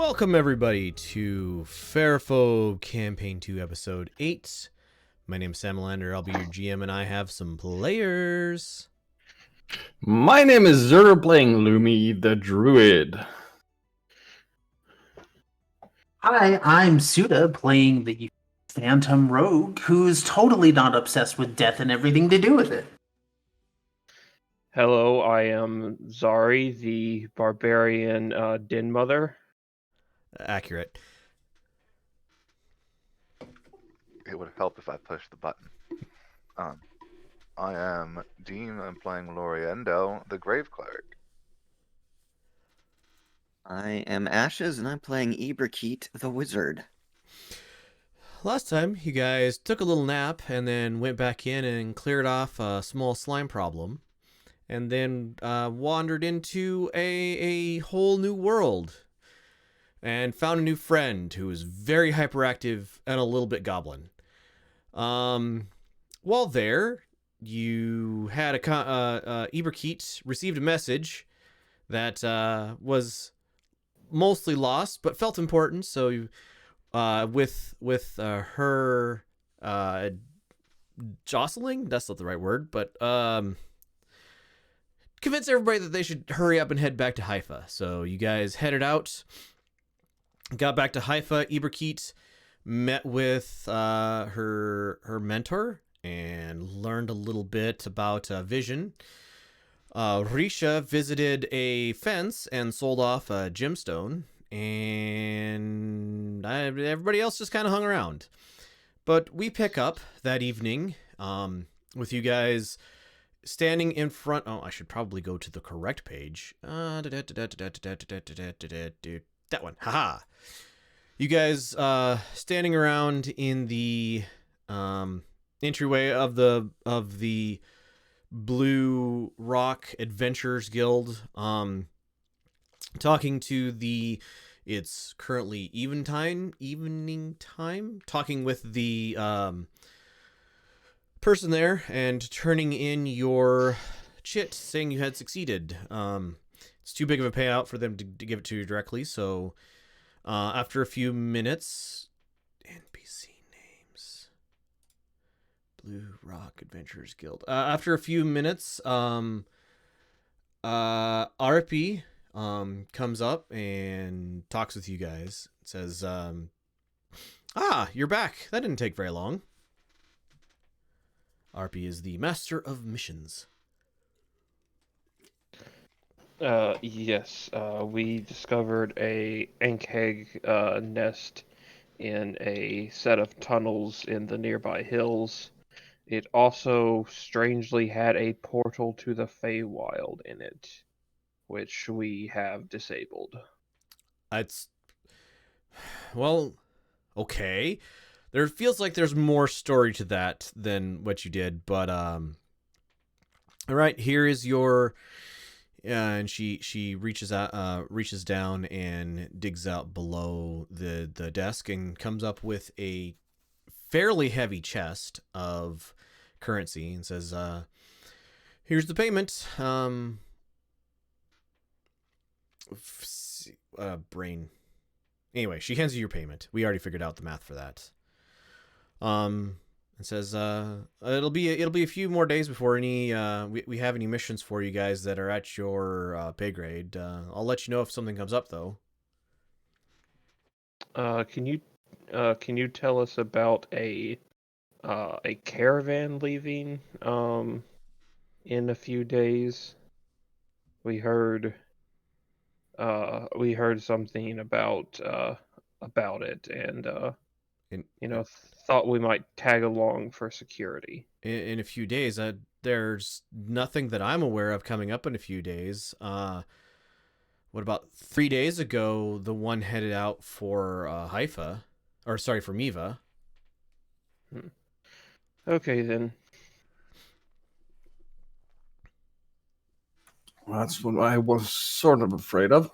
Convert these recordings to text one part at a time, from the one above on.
Welcome everybody to Ferriphobe Campaign 2 Episode 8. My name is Sam Lander, I'll be your GM and I have some players. My name is Zer playing Lumi the Druid. Hi, I'm Suda playing the Phantom Rogue, who's totally not obsessed with death and everything to do with it. Hello, I am Zari, the barbarian Den Mother. Accurate. It would help if I pushed the button. I am Dean. I'm playing Loriendo, the Grave Cleric. I am Ashes, and I'm playing Ibrakeet, the Wizard. Last time you guys took a little nap and then went back in and cleared off a small slime problem. And then wandered into a whole new world. And found a new friend who was very hyperactive and a little bit goblin. While there, you had Ibrakeet received a message that was mostly lost, but felt important. So, with her jostling, that's not the right word, but convinced everybody that they should hurry up and head back to Haifa. So you guys headed out, got back to Haifa. Ibrakeet met with her mentor and learned a little bit about vision. Risha visited a fence and sold off a gemstone, and everybody else just kind of hung around. But we pick up that evening with you guys standing in front. Oh, I should probably go to the correct page. That one. Haha. You guys standing around in the entryway of the Blue Rock Adventurers Guild, talking to it's currently evening time, talking with the person there and turning in your chit saying you had succeeded. It's too big of a payout for them to give it to you directly, so after a few minutes, NPC names, Blue Rock Adventurers Guild. After a few minutes, RP comes up and talks with you guys. It says, you're back. That didn't take very long. RP is the Master of Missions. Yes, we discovered a Ankheg nest in a set of tunnels in the nearby hills. It also strangely had a portal to the Feywild in it, which we have disabled. Well, okay. There feels like there's more story to that than what you did, but all right, here is your and she reaches down and digs out below the desk and comes up with a fairly heavy chest of currency and says, here's the payment. Brain. Anyway, she hands you your payment. We already figured out the math for that. And says, it'll be a few more days before we have any missions for you guys that are at your pay grade. I'll let you know if something comes up though. Can you tell us about a caravan leaving in a few days? We heard something about it, and thought we might tag along for security. In a few days, there's nothing that I'm aware of coming up in a few days. What about 3 days ago? The one headed out for Haifa, or sorry, for Miva. Okay then. Well, that's what I was sort of afraid of.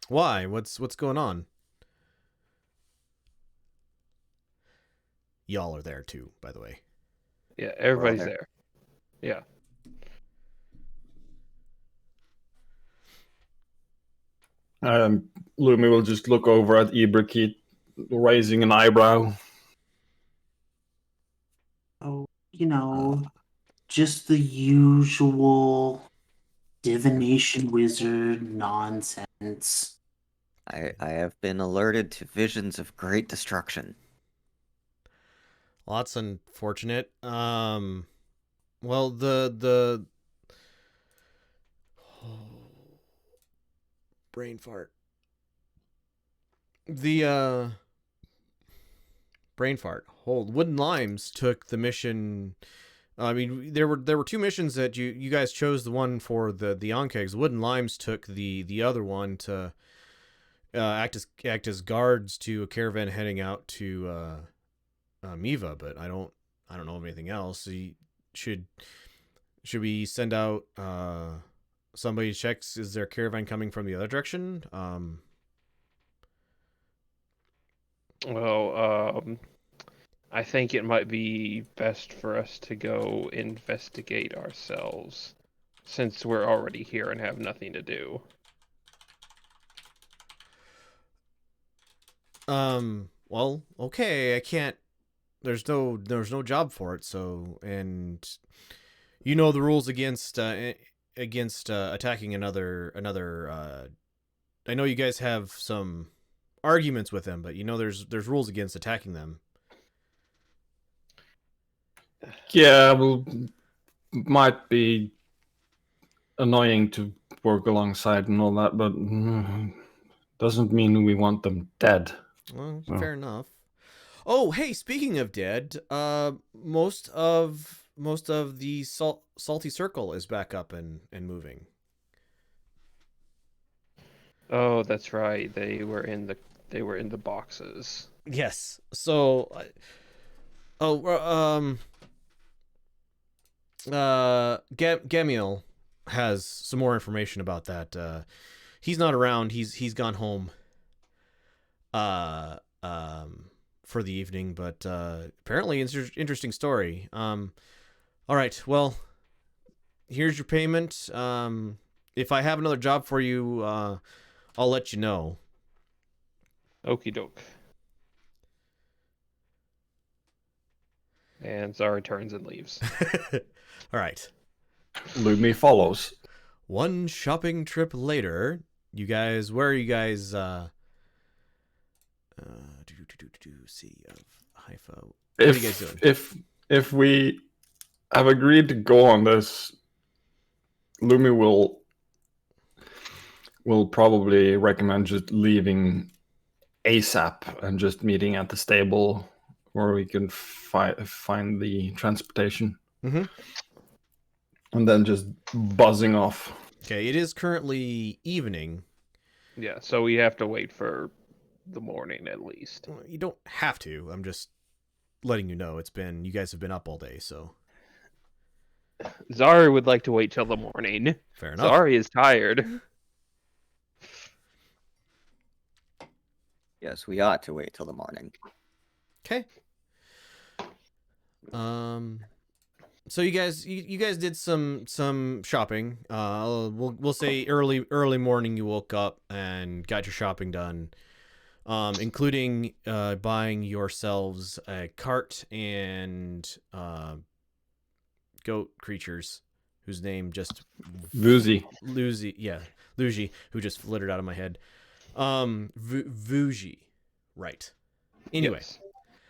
Why? What's going on? Y'all are there too, by the way. Yeah, everybody's Right. there. Yeah. Lumi will just look over at Ibrikit, raising an eyebrow. Oh, just the usual divination wizard nonsense. I have been alerted to visions of great destruction. Well, that's unfortunate. Well, the brain fart. The brain fart. Hold. Wooden Limes took the mission. I mean, there were two missions that you guys chose. The one for the Onkegs. Wooden Limes took the other one to act as guards to a caravan heading out to Miva. But I don't know of anything else. Should we send out somebody checks? Is there a caravan coming from the other direction? Well, I think it might be best for us to go investigate ourselves, since we're already here and have nothing to do. Well, okay, I can't. There's no job for it. So, and you know the rules against attacking another. I know you guys have some arguments with them, but you know there's rules against attacking them. Yeah, well, might be annoying to work alongside and all that, but doesn't mean we want them dead. Well, Oh. fair enough. Oh, hey, speaking of dead, most of the salty circle is back up and moving. Oh, that's right. They were in the boxes. Yes. So, Gamiel has some more information about that. He's not around. He's gone home. For the evening, but apparently it's an interesting story. All right. Well, here's your payment. If I have another job for you, I'll let you know. Okie doke. And Zara turns and leaves. All right. Lumi follows. One shopping trip later, where are you guys? City of Haifa. What are you guys doing? If we have agreed to go on this, Lumi will probably recommend just leaving ASAP and just meeting at the stable where we can find the transportation. Mm-hmm. And then just buzzing off. Okay, it is currently evening. Yeah, so we have to wait for the morning at least. Well, you don't have to. I'm just letting you know. You guys have been up all day, so. Zari would like to wait till the morning. Fair enough. Zari is tired. Yes, we ought to wait till the morning. Okay. So you guys did some shopping. We'll say early morning you woke up and got your shopping done. Including buying yourselves a cart and goat creatures whose name just Vuzi, Luigi, who just flittered out of my head. Vuji, right? Anyway, Yes.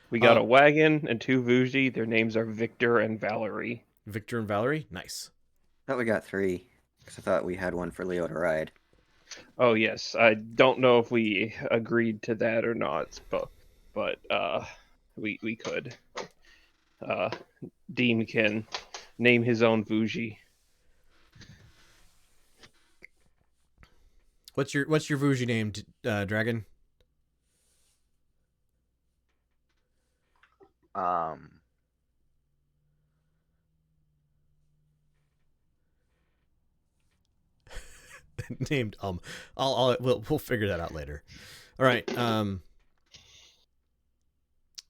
We got a wagon and two Vuji. Their names are Victor and Valerie. Victor and Valerie, nice. I thought we got 3, because I thought we had one for Leo to ride. Oh yes, I don't know if we agreed to that or not, but we could. Dean can name his own Vuji. What's your Vuji name, Dragon? Named we'll figure that out later. All right.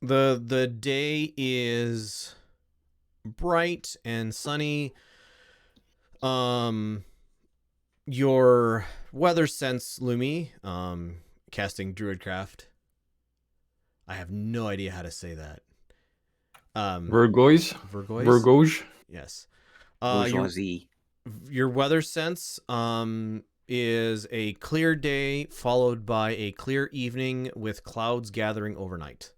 The day is bright and sunny. Your weather sense, Lumi, casting Druidcraft. I have no idea how to say that. Virgois? Virgois? Virgoge? Yes. Bourgeoisie. Your weather sense is a clear day followed by a clear evening with clouds gathering overnight.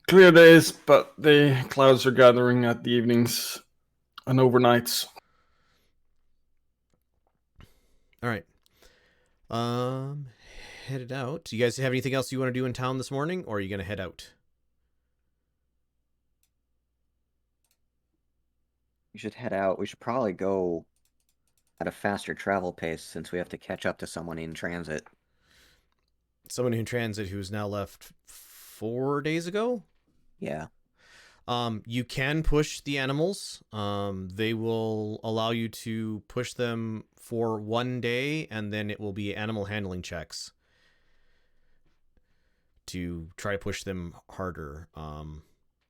Clear days, but the clouds are gathering at the evenings and overnights. All right. Headed out. Do you guys have anything else you want to do in town this morning, or are you going to head out? We should head out. We should probably go at a faster travel pace since we have to catch up to someone in transit. Someone in transit who's now left 4 days ago? Yeah. You can push the animals. They will allow you to push them for 1 day, and then it will be animal handling checks to try to push them harder.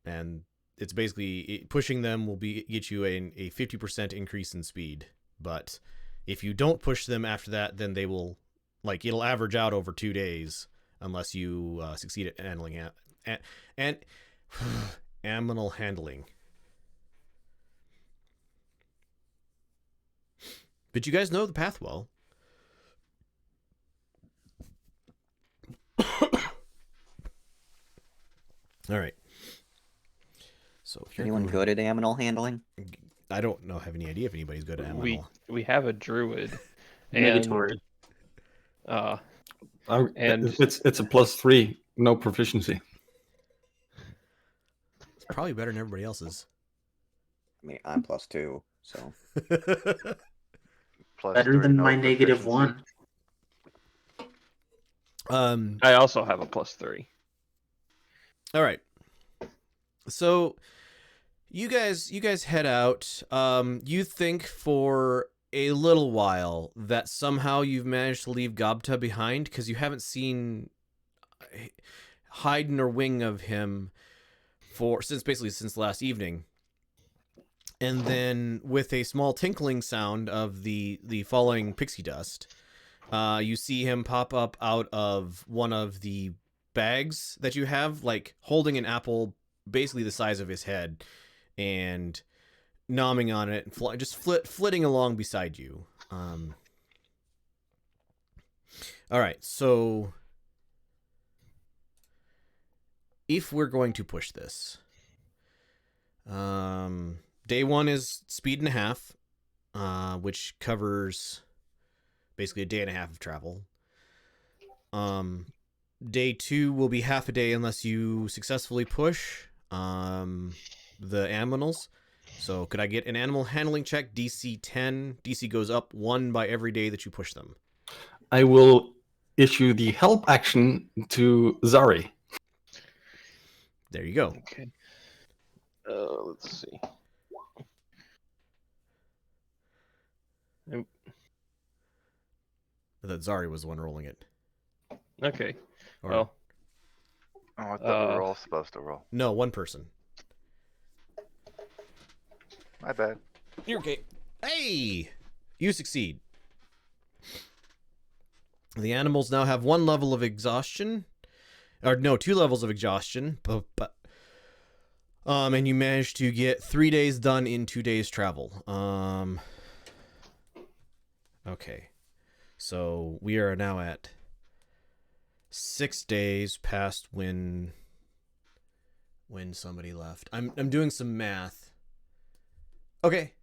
And it's basically pushing them will get you a 50% increase in speed. But if you don't push them after that, then they will, like, it'll average out over 2 days unless you succeed at handling and animal handling. But you guys know the path well. All right. So if Anyone good at animal handling? I don't have any idea if anybody's good at animal. We have a druid. Negatory. And It's a +3, no proficiency. It's probably better than everybody else's. I mean, I'm +2, so. Better than no my -1. I also have a +3. All right. So you guys head out. You think for a little while that somehow you've managed to leave Gobta behind because you haven't seen hide nor wing of him since last evening. And then with a small tinkling sound of the falling pixie dust, you see him pop up out of one of the bags that you have, like holding an apple basically the size of his head and nomming on it and just flitting along beside you. All right, so if we're going to push this, day 1 is speed and a half, which covers basically a day and a half of travel. Day 2 will be half a day unless you successfully push the animals. So could I get an animal handling check, DC 10? DC goes up 1 by every day that you push them. I will issue the help action to Zari. There you go. Okay. Let's see. I thought Zari was the one rolling it. Okay. Or, Well, Oh, I thought we were all supposed to roll. no, one person. My bad. You're okay. Hey! You succeed. The animals now have 1 level of exhaustion. Or no, 2 levels of exhaustion. And you managed to get 3 days done in 2 days travel. Okay. So we are now at 6 days past when somebody left. I'm doing some math. Okay.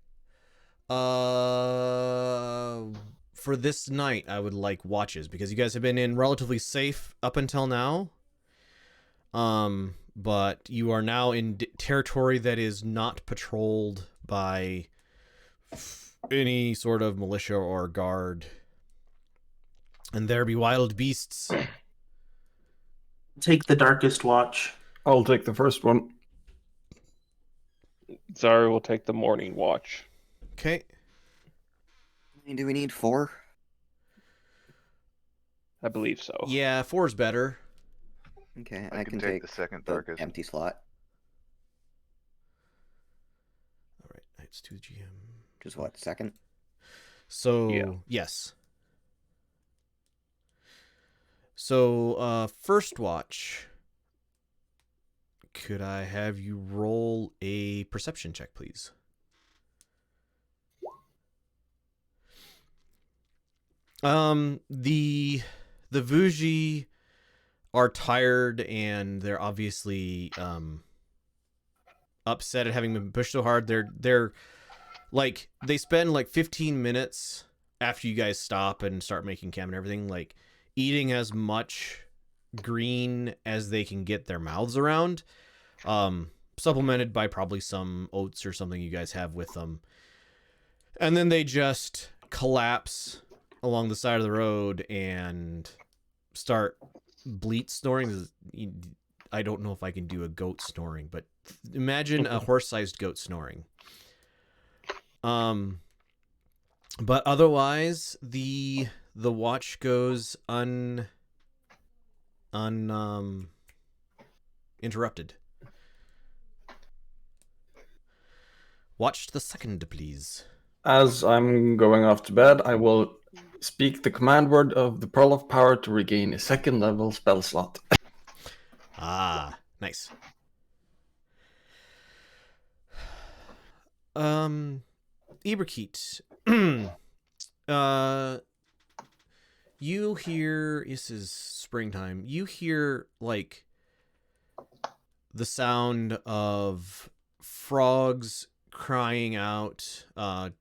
For this night, I would like watches because you guys have been in relatively safe up until now. But you are now in territory that is not patrolled by any sort of militia or guard. And there be wild beasts. Take the darkest watch. I'll take the first one. Zari will take the morning watch. Okay. Do we need 4? I believe so. Yeah, 4 is better. Okay, I can take the second the darkest. empty slot. It's to the GM. Which is what, second? So Yeah. yes. So first watch. Could I have you roll a perception check, please? The Vuji are tired and they're obviously upset at having been pushed so hard. They're like, they spend like 15 minutes after you guys stop and start making camp and everything, like eating as much green as they can get their mouths around, supplemented by probably some oats or something you guys have with them. And then they just collapse along the side of the road and start bleat snoring. I don't know if I can do a goat snoring, but imagine a horse-sized goat snoring. But otherwise, the watch goes interrupted. Watch the second, please. As I'm going off to bed, I will speak the command word of the Pearl of Power to regain a second level spell slot. Ah, nice. Iberkeet. You hear, this is springtime, you hear like the sound of frogs crying out,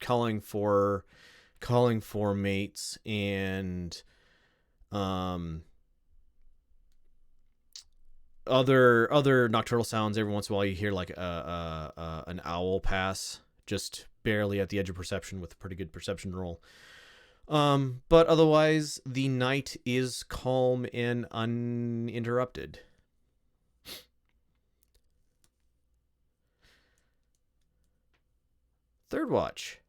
calling for mates, and other nocturnal sounds. Every once in a while you hear like an owl pass just barely at the edge of perception with a pretty good perception roll. But otherwise the night is calm and uninterrupted. Third watch.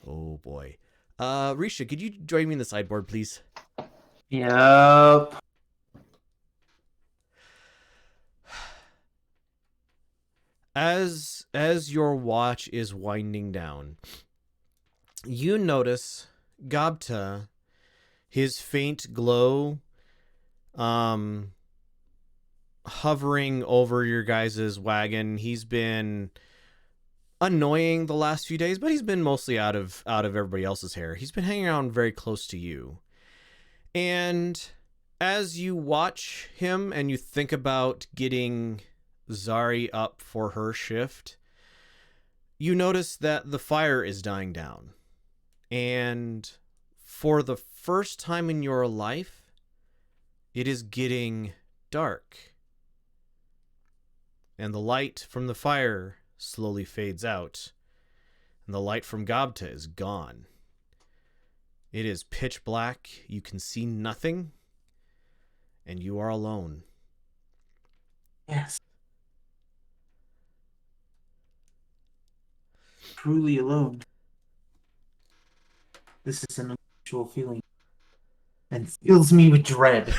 Oh boy. Risha, could you join me in the sideboard, please? Yep. As your watch is winding down, you notice Gobta, his faint glow, hovering over your guys' wagon. He's been annoying the last few days, but he's been mostly out of everybody else's hair. He's been hanging around very close to you. And as you watch him and you think about getting Zari up for her shift, you notice that the fire is dying down. And for the first time in your life, it is getting dark. And the light from the fire slowly fades out. And the light from Gobta is gone. It is pitch black. You can see nothing. And you are alone. Yes. Truly alone. This is an unusual feeling. And fills me with dread.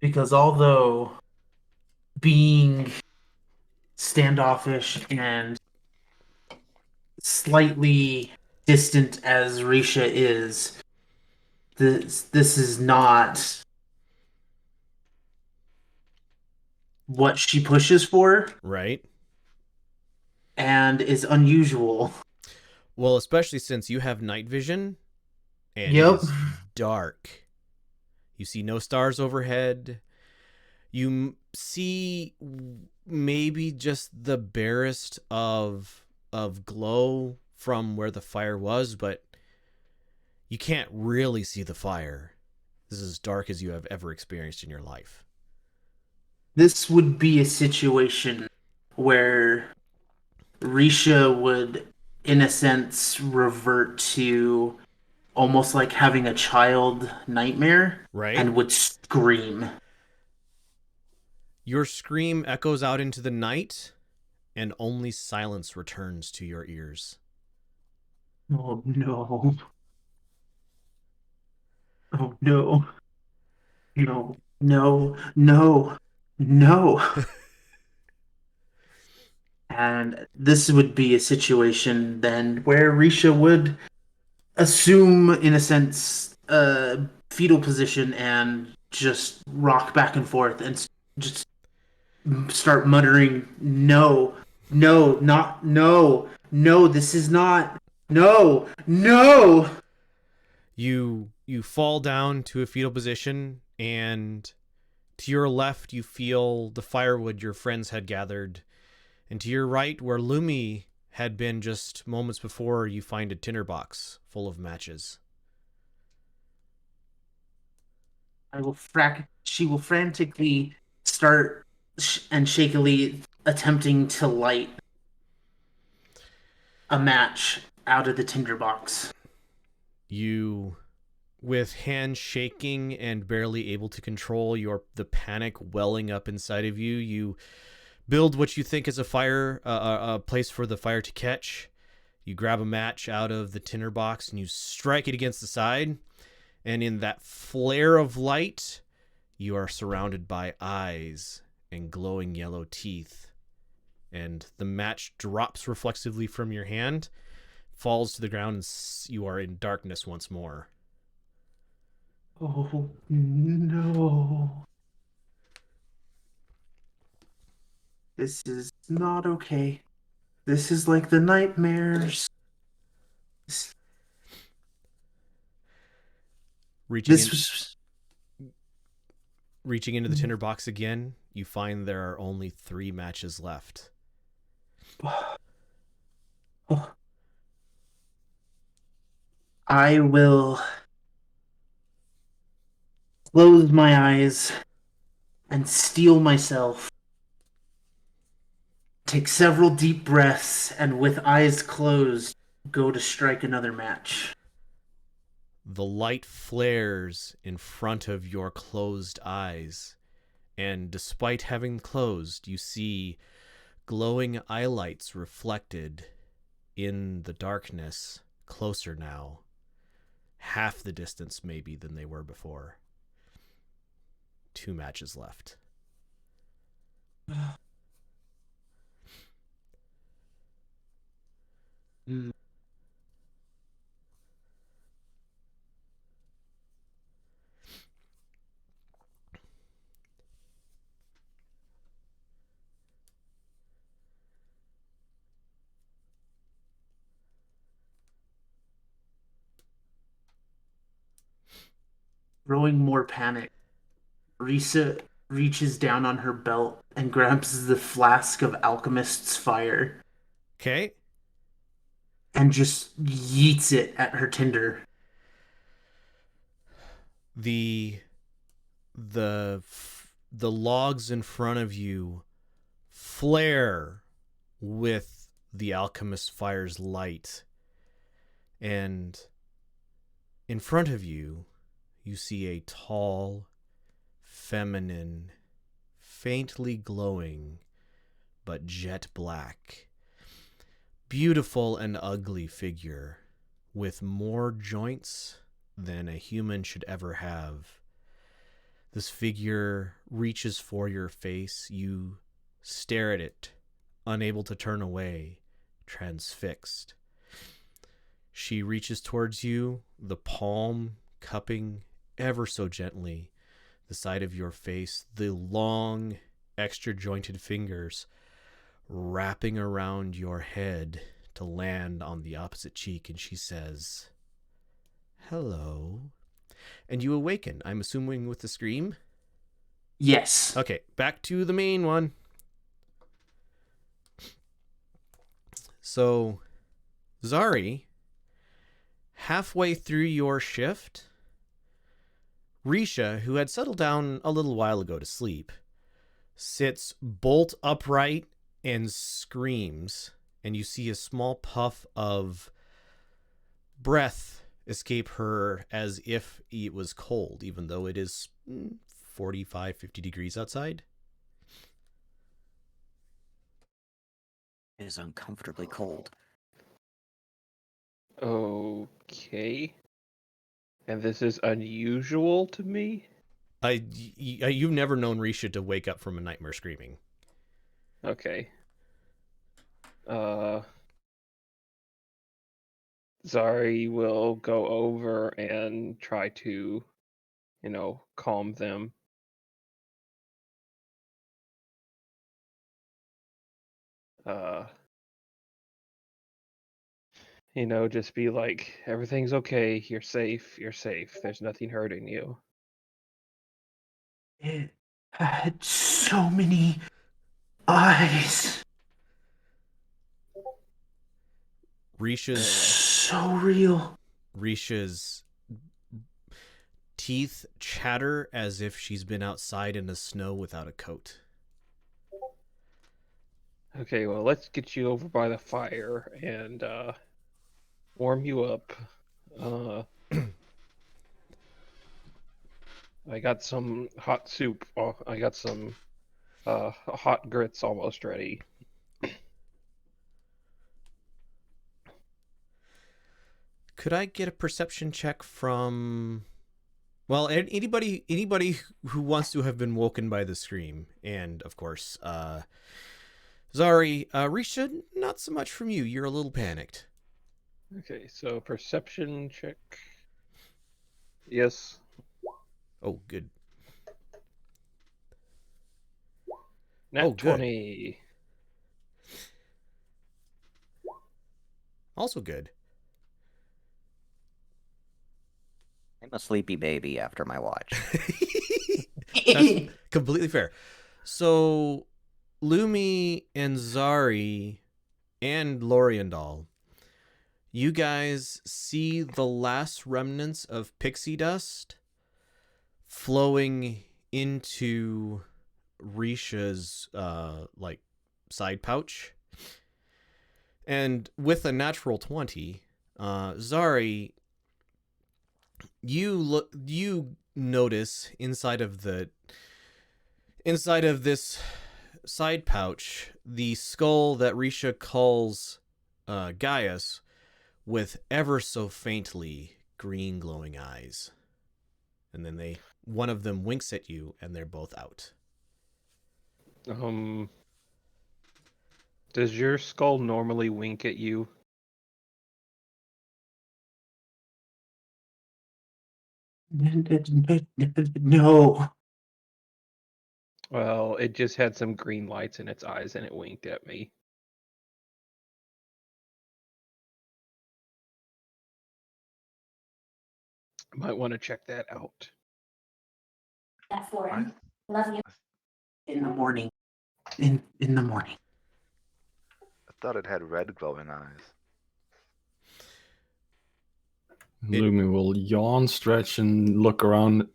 Because although being standoffish and slightly distant as Risha is, this is not what she pushes for, Right? and is unusual. Well, especially since you have night vision and Yep. it is dark. You see no stars overhead. You see maybe just the barest of glow from where the fire was, but you can't really see the fire. This is as dark as you have ever experienced in your life. This would be a situation where Risha would, in a sense, revert to almost like having a child nightmare, Right? and would scream. Your scream echoes out into the night, and only silence returns to your ears. Oh no. Oh no. No, no, no, no. And this would be a situation then where Risha would assume, in a sense, a fetal position and just rock back and forth and just start muttering, "No, no, not no, no. This is not. No, no." You fall down to a fetal position, and to your left you feel the firewood your friends had gathered, and to your right, where Lumi had been just moments before, you find a tinderbox full of matches. She will frantically start and shakily attempting to light a match out of the tinderbox. You, with hands shaking and barely able to control the panic welling up inside of you, you build what you think is a place for the fire to catch. You grab a match out of the tinderbox and you strike it against the side. And in that flare of light, you are surrounded by eyes and glowing yellow teeth. And the match drops reflexively from your hand, falls to the ground, and you are in darkness once more. Oh no. This is not okay. This is like the nightmares. Reaching Was. into the tinderbox again, you find there are only 3 matches left. I will close my eyes and steel myself. Take several deep breaths and with eyes closed, go to strike another match. The light flares in front of your closed eyes, and despite having closed, you see glowing eyelights reflected in the darkness, closer now, half the distance maybe than they were before. 2 matches left. Growing more panic, Risa reaches down on her belt and grabs the flask of alchemist's fire Okay. and just yeets it at her tinder. The logs in front of you flare with the alchemist fire's light, and in front of you you see a tall, feminine, faintly glowing but jet black, beautiful and ugly figure with more joints than a human should ever have. This figure reaches for your face. You stare at it, unable to turn away, transfixed. She reaches towards you, the palm cupping ever so gently the side of your face, the long, extra jointed fingers wrapping around your head to land on the opposite cheek, and she says, "Hello." And you awaken, I'm assuming with the scream? Yes. Okay, back to the main one. So, Zari, halfway through your shift, Risha, who had settled down a little while ago to sleep, sits bolt upright and screams, and you see a small puff of breath escape her as if it was cold, even though it is 45, 50 degrees outside. It is uncomfortably cold. Okay. And this is unusual to me? You've never known Risha to wake up from a nightmare screaming. Okay. Zari will go over and try to, calm them. Just be like, everything's okay, you're safe, there's nothing hurting you. It had so many eyes. Risha's So real. Risha's teeth chatter as if she's been outside in the snow without a coat. Okay, well, let's get you over by the fire and warm you up. I got some hot soup. Oh, I got some hot grits almost ready. Could I get a perception check from... Well, anybody who wants to have been woken by the scream, and of course, Zari, Risha, not so much from you. You're a little panicked. Okay, so perception check. Yes. Oh, good. Nat good. 20. Also good. I'm a sleepy baby after my watch. That's completely fair. So, Lumi and Zari and Loriandal, you guys see the last remnants of pixie dust flowing into Risha's side pouch. And with a natural 20, Zari, you notice inside of this side pouch the skull that Risha calls Gaius, with ever so faintly green glowing eyes. And then one of them winks at you and they're both out. Does your skull normally wink at you? No. Well, it just had some green lights in its eyes and it winked at me. Might want to check that out. That for him. Love you. In the morning. In the morning. I thought it had red glowing eyes. Lumi will yawn, stretch, and look around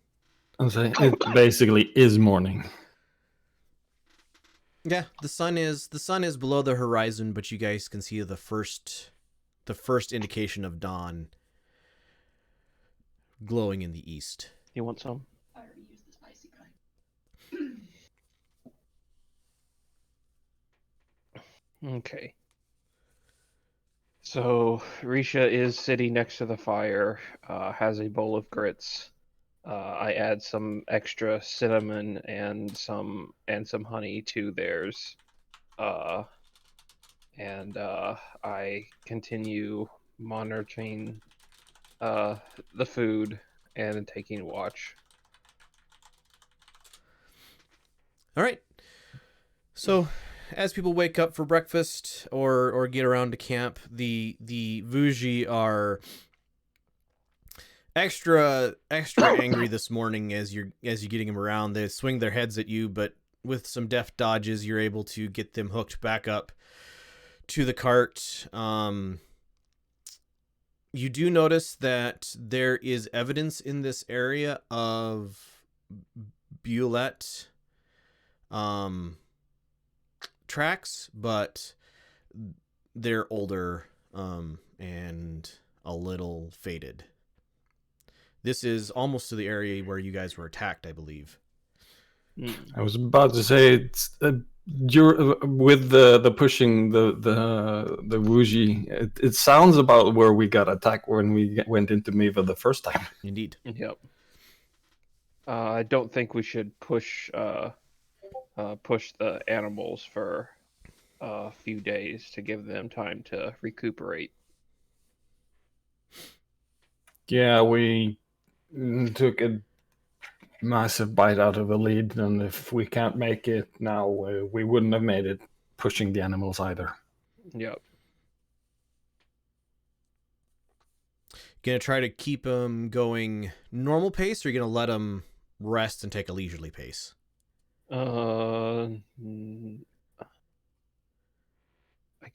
and say, "It basically is morning." Yeah, the sun is below the horizon, but you guys can see the first indication of dawn glowing in the east. You want some? I already used the spicy kind. Okay. So Risha is sitting next to the fire, has a bowl of grits. I add some extra cinnamon and some honey to theirs. And I continue monitoring the food and taking watch. All right. So, as people wake up for breakfast or get around to camp, the Vuji are extra angry this morning as you're getting them around. They swing their heads at you, but with some deft dodges, you're able to get them hooked back up to the cart. You do notice that there is evidence in this area of Bulette tracks, but they're older and a little faded. This is almost to the area where you guys were attacked, I believe. I was about to say, it's with the pushing the Wuji, it sounds about where we got attacked when we went into Miva the first time. Indeed. Yep. I don't think we should push the animals for a few days to give them time to recuperate. Yeah, we took a massive bite out of the lead, and if we can't make it now, we wouldn't have made it pushing the animals either. Yep. Gonna try to keep them going normal pace, or you gonna let them rest and take a leisurely pace? I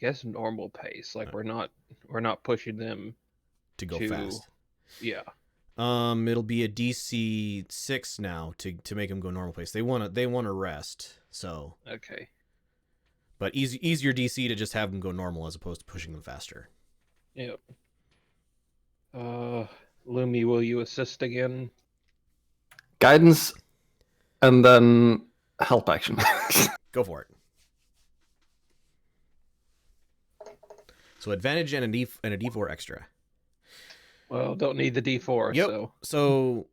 guess normal pace. Like we're not pushing them To go to fast. Yeah. It'll be a DC 6 now to make them go normal pace. They wanna rest, so. Okay. But easier DC to just have them go normal as opposed to pushing them faster. Yep. Lumi, will you assist again? Guidance, and then help action. Go for it. So advantage and a D4 extra. Well, don't need the D4, Yep. so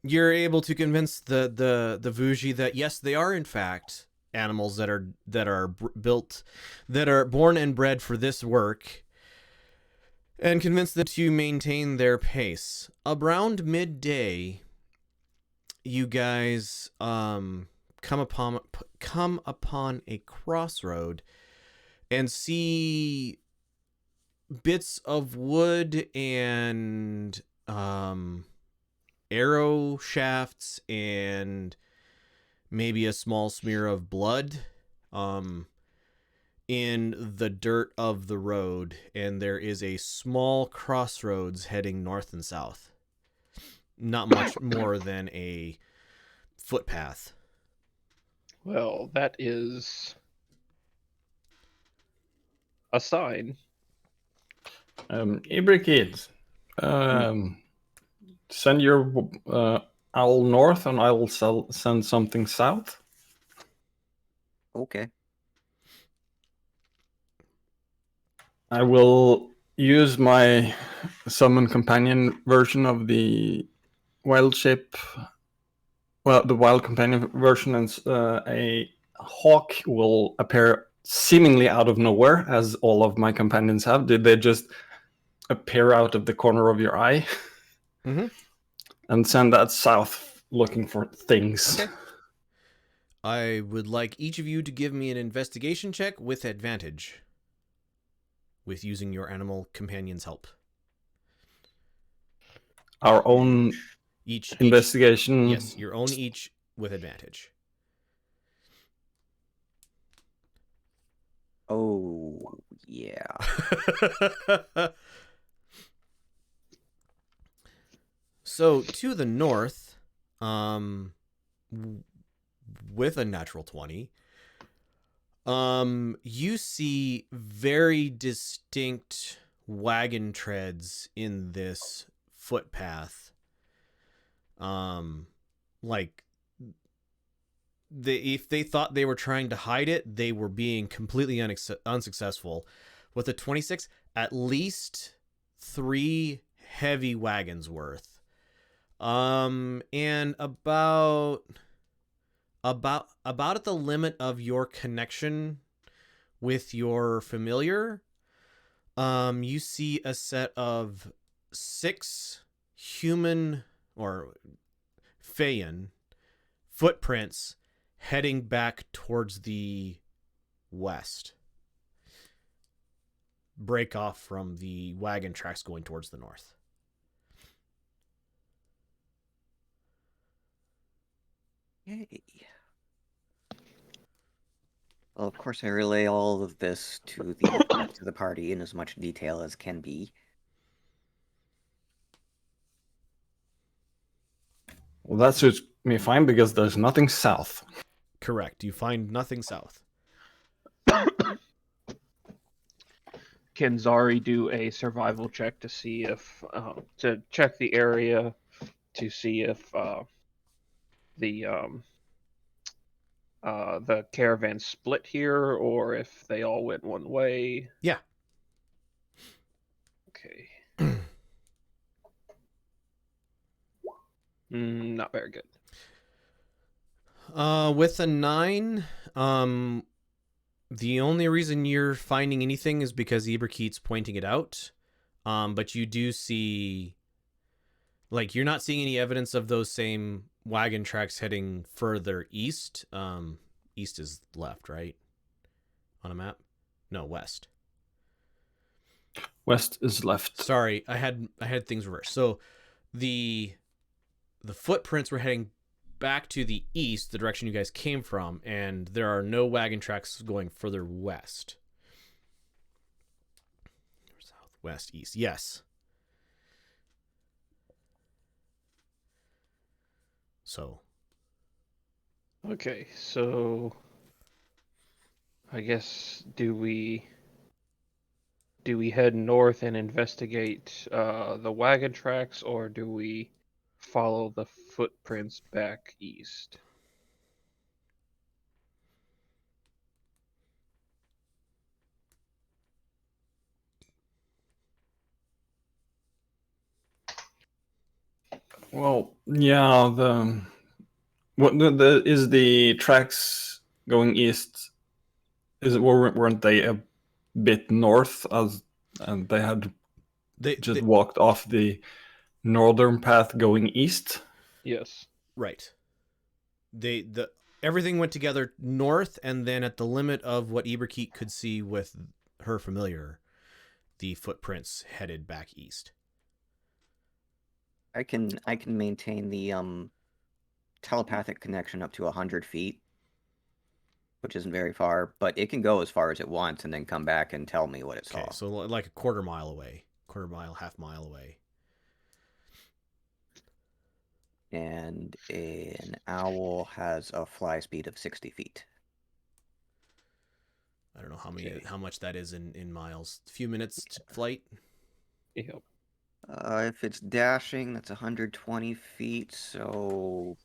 You're able to convince the Vuji that yes, they are in fact animals that are built, that are born and bred for this work, and convince them to maintain their pace. Around midday, you guys come upon a crossroad and see bits of wood and arrow shafts and maybe a small smear of blood in the dirt of the road, and there is a small crossroads heading north and south. Not much more than a footpath. well, that is a sign. Ibra kids, send your owl north, and I will send something south. Okay. I will use my summon companion version of the wild shape. Well, the wild companion version, and a hawk will appear seemingly out of nowhere, as all of my companions have. Did they just appear out of the corner of your eye? Mm-hmm. And send that south looking for things. Okay. I would like each of you to give me an investigation check with advantage, with using your animal companion's help. Our own Each investigation. Yes, your own each with advantage. Oh, yeah. So to the north, with a natural 20, you see very distinct wagon treads in this footpath. Like if they thought they were trying to hide it, they were being completely unsuccessful. With a 26, at least 3 heavy wagons worth. And about at the limit of your connection with your familiar, you see a set of 6 human or Feyan footprints heading back towards the west. Break off from the wagon tracks going towards the north. Yay. Well, of course, I relay all of this to the rest of the party in as much detail as can be. Well, that suits me fine because there's nothing south. Correct. You find nothing south. Can Zari do a survival check to see if to check the area to see if the caravan split here or if they all went one way? Yeah. Okay. Not very good. With a 9, the only reason you're finding anything is because Eberkeit's pointing it out. But you do see, like, you're not seeing any evidence of those same wagon tracks heading further east. East is left, right? On a map? No, west. West is left. Sorry, I had things reversed. So the footprints were heading back to the east, the direction you guys came from, and there are no wagon tracks going further west. Southwest, east. Yes. So. Okay, so I guess do we head north and investigate the wagon tracks, or do we follow the footprints back east? Well, yeah. Is the tracks going east? Weren't they a bit north and they had They walked off the northern path going east? Yes. right. Everything went together north, and then at the limit of what Eberkeit could see with her familiar, the footprints headed back east. I can maintain the telepathic connection up to 100 feet, which isn't very far, but it can go as far as it wants and then come back and tell me what it saw. Okay, so like a quarter mile away, half mile away. And an owl has a fly speed of 60 feet. I don't know Okay. how much that is in miles. A few minutes flight. Yep. If it's dashing, that's 120 feet, so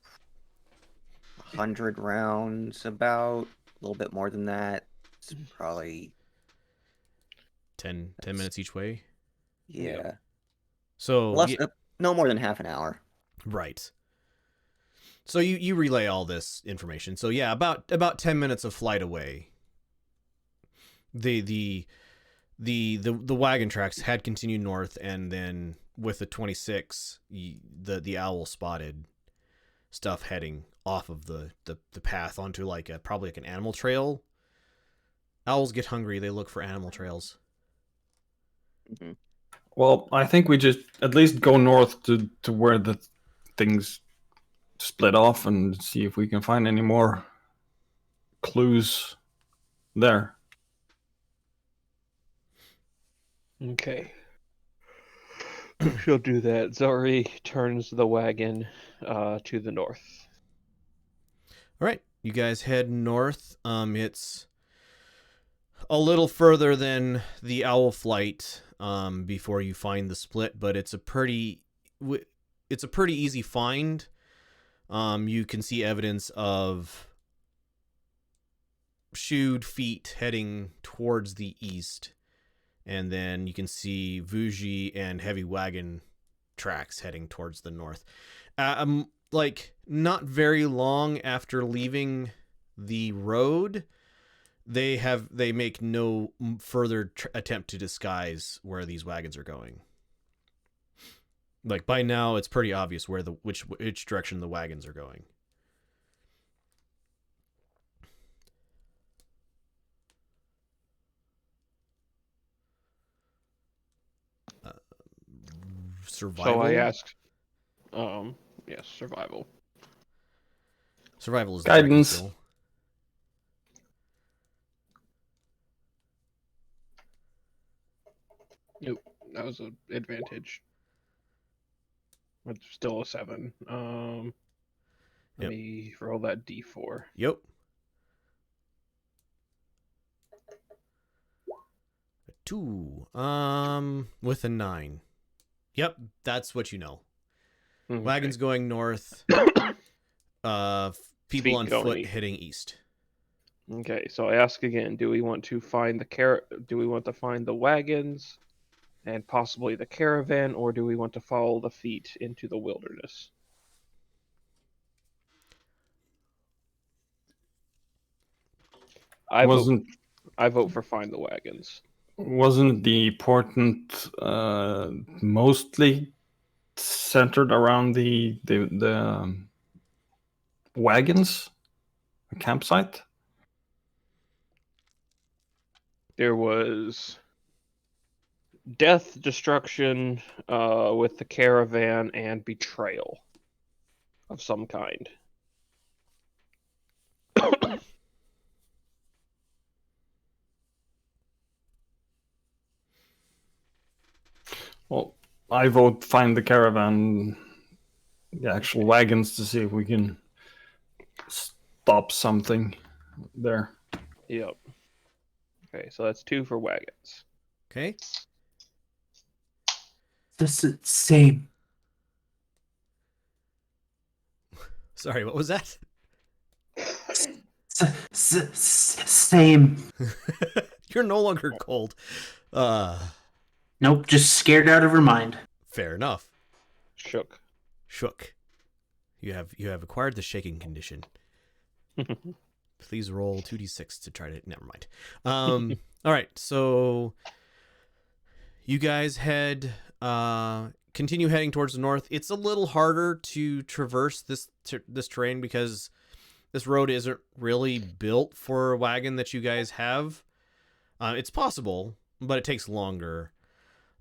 100 rounds about. A little bit more than that. It's probably 10 minutes each way. yeah. Yep. So Less, no more than half an hour. right. So you relay all this information. So yeah, about 10 minutes of flight away. The wagon tracks had continued north, and then with the 26, the owl spotted stuff heading off of the path onto probably like an animal trail. Owls get hungry; they look for animal trails. Mm-hmm. Well, I think we just at least go north to where the things split off and see if we can find any more clues there. Okay. She'll do that. Zari turns the wagon to the north. All right, you guys head north. It's a little further than the owl flight before you find the split, but it's a pretty easy find. You can see evidence of shoed feet heading towards the east, and then you can see Vuji and heavy wagon tracks heading towards the north. Like not very long after leaving the road, they make no further attempt to disguise where these wagons are going. Like by now, it's pretty obvious where which direction the wagons are going. Survival. So I asked. Yes, survival. Survival is Guidance. The skill. Nope, that was an advantage. It's still a 7. Let me roll that d4. Yep. A 2. With a 9. Yep, that's what you know. Okay. Wagons going north. People Feet on going foot east. heading east. Okay, so I ask again: do we want to find Do we want to find the wagons, and possibly the caravan, or do we want to follow the feet into the wilderness? I Wasn't vote for find the wagons. wasn't the portent mostly centered around the wagons, the campsite? There was death, destruction with the caravan, and betrayal of some kind. Well, I vote find the caravan, the actual wagons, to see if we can stop something there. Yep. Okay, so that's 2 for wagons. Okay. Same. Sorry, what was that? Same. You're no longer cold. Nope, just scared out of her mind. Fair enough. Shook. Shook. You have acquired the shaking condition. Please roll 2d6 to try to. Never mind. All right. So you guys continue heading towards the north. It's a little harder to traverse this terrain because this road isn't really built for a wagon that you guys have. It's possible, but it takes longer.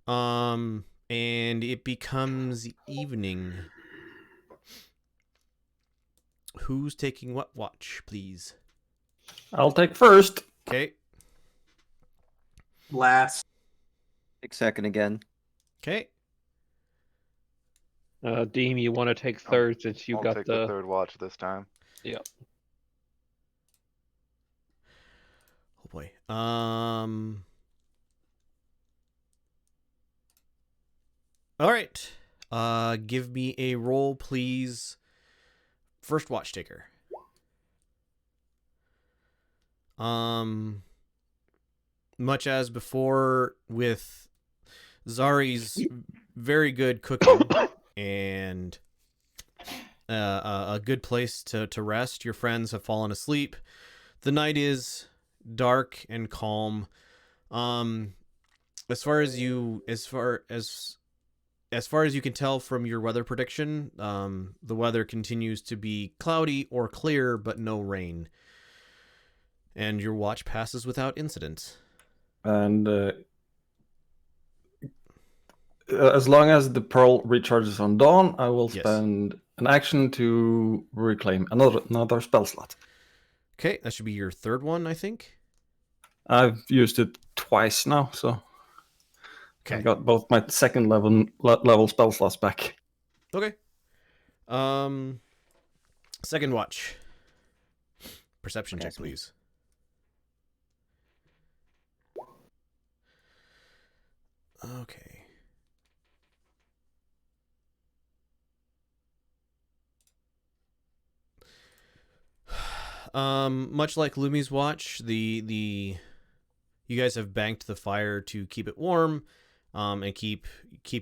And it becomes evening. Who's taking what watch, please? I'll take first. Okay. Last. Take second again. Okay. Deem, you want to take third since you I'll got take the third watch this time. Yep. Oh boy. All right. Give me a roll, please. First watch taker. Much as before with Zari's very good cooking and a good place to rest. Your friends have fallen asleep. The night is dark and calm. As far as you can tell from your weather prediction, the weather continues to be cloudy or clear, but no rain. And your watch passes without incident. And as long as the pearl recharges on dawn, I will Yes. spend an action to reclaim another spell slot. Okay, that should be your third one, I think. I've used it twice now, so Okay. I got both my second level spell slots back. Okay. Second watch. Perception check, please. Okay. Much like Lumi's watch, you guys have banked the fire to keep it warm, and keep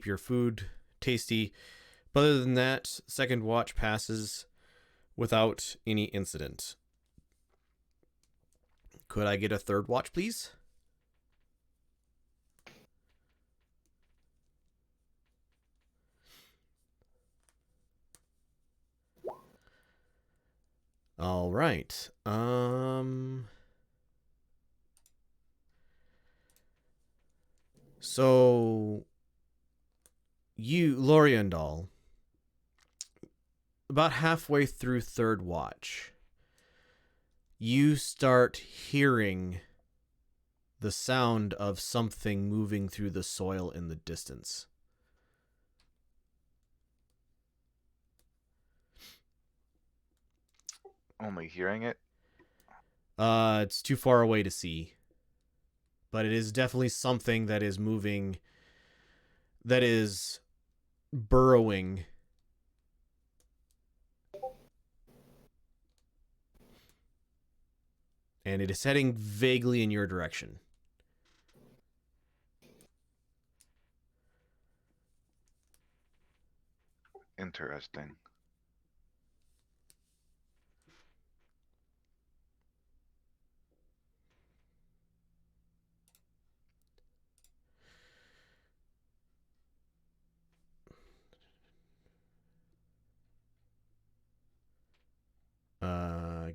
your food tasty. But other than that, second watch passes without any incident. Could I get a third watch, please? All right. So you, Loriandal, about halfway through third watch, you start hearing the sound of something moving through the soil in the distance. Only hearing it? It's too far away to see. But it is definitely something that is moving, that is burrowing. And it is heading vaguely in your direction.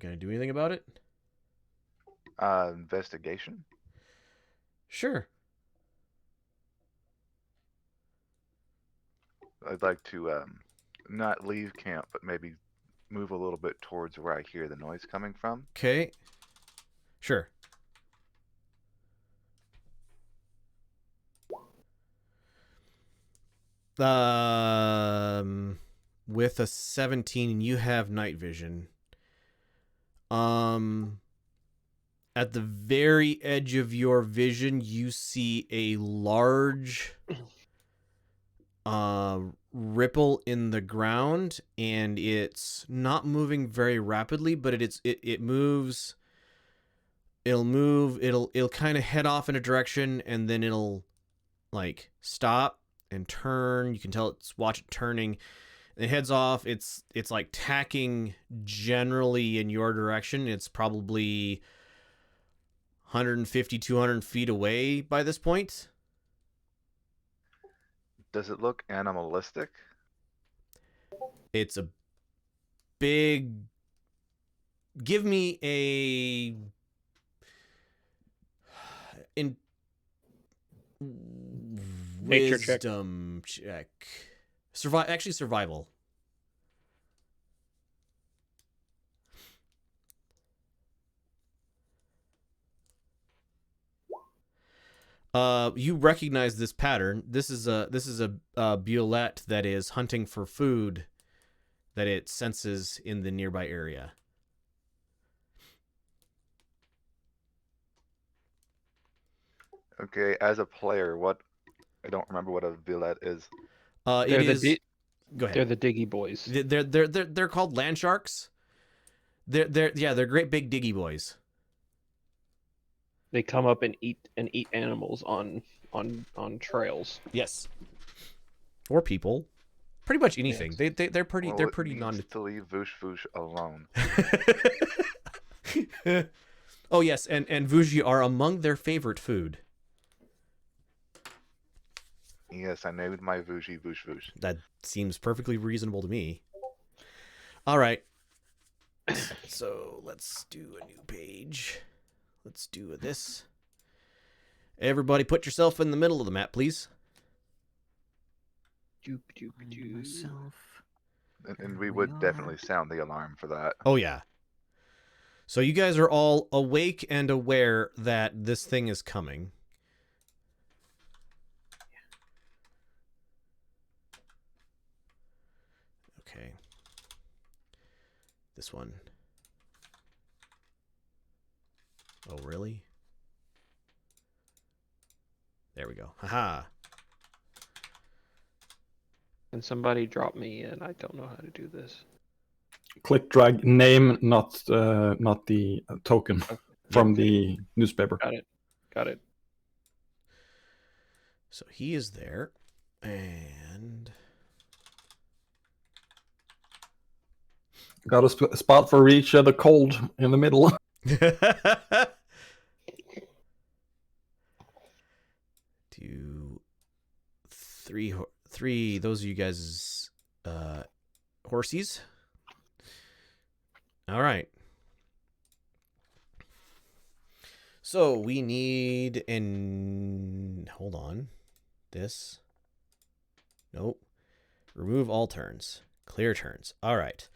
gonna do anything about it? Investigation. Sure. I'd like to not leave camp, but maybe move a little bit towards where I hear the noise coming from. Okay. Sure. With a 17, you have night vision. At the very edge of your vision, you see a large ripple in the ground, and it's not moving very rapidly, but it moves. It'll kind of head off in a direction, and then it'll like stop and turn. You can tell watch it turning. It heads off. It's like tacking generally in your direction. It's probably 150, 200 feet away by this point. Does it look animalistic? It's a big... Give me a... Nature check. Wisdom check. Actually, survival. You recognize this pattern. This is a Biolette that is hunting for food that it senses in the nearby area. Okay, as a player, I don't remember what a Villette is. It is. Go ahead. They're the diggy boys. They're called land sharks. They're great big diggy boys. They come up and eat animals on trails. Yes. Or people. Pretty much anything. Yes. They're pretty Well, they're it pretty needs to leave Voosh Voosh alone. Oh yes, and Vuji are among their favorite food. Yes, I named my Vooji Voosh Voosh. That seems perfectly reasonable to me. All right. So let's do a new page. Let's do this. Everybody put yourself in the middle of the map, please. Myself. And we would definitely sound the alarm for that. Oh, yeah. So you guys are all awake and aware that this thing is coming. Okay. This one. Oh, really? There we go. Haha. And somebody dropped me in. I don't know how to do this. Click drag name, not the token from the newspaper. Got it. So he is there. And... Got a spot for each the cold in the middle. 2, 3. Those are you guys' horsies. All right. So we need hold on. This. Nope. Remove all turns. Clear turns. All right.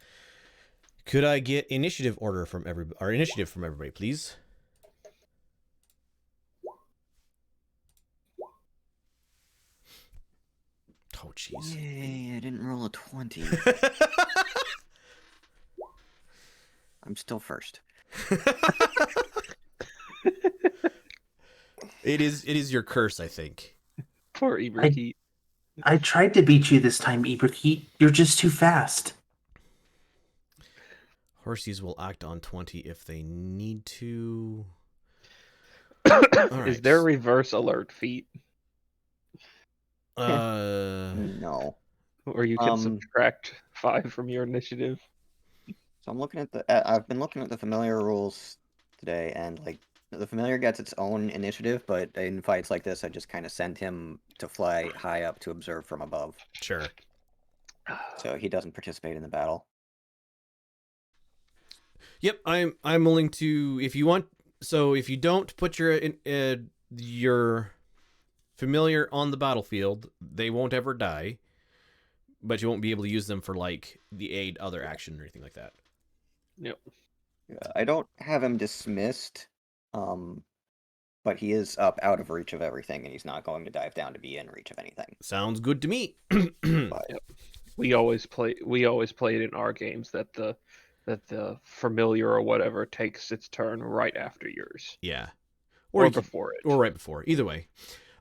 Could I get initiative from everybody, please? Oh, jeez. Yay, I didn't roll a 20. I'm still first. It is your curse, I think. Poor Ibrahim. I tried to beat you this time, Ibrahim. You're just too fast. Horsies will act on 20 if they need to. Is there reverse alert feat? No. Or you can subtract 5 from your initiative? So I'm looking at I've been looking at the familiar rules today, and like the familiar gets its own initiative, but in fights like this, I just kind of send him to fly high up to observe from above. Sure. So he doesn't participate in the battle. Yep, I'm willing to if you want. So if you don't put your familiar on the battlefield, they won't ever die, but you won't be able to use them for like the aid other action or anything like that. Yep. Yeah, I don't have him dismissed, but he is up out of reach of everything, and he's not going to dive down to be in reach of anything. Sounds good to me. But We always played in our games that the familiar or whatever takes its turn right after yours. Yeah. Or you can- before it. Or right before. Either way.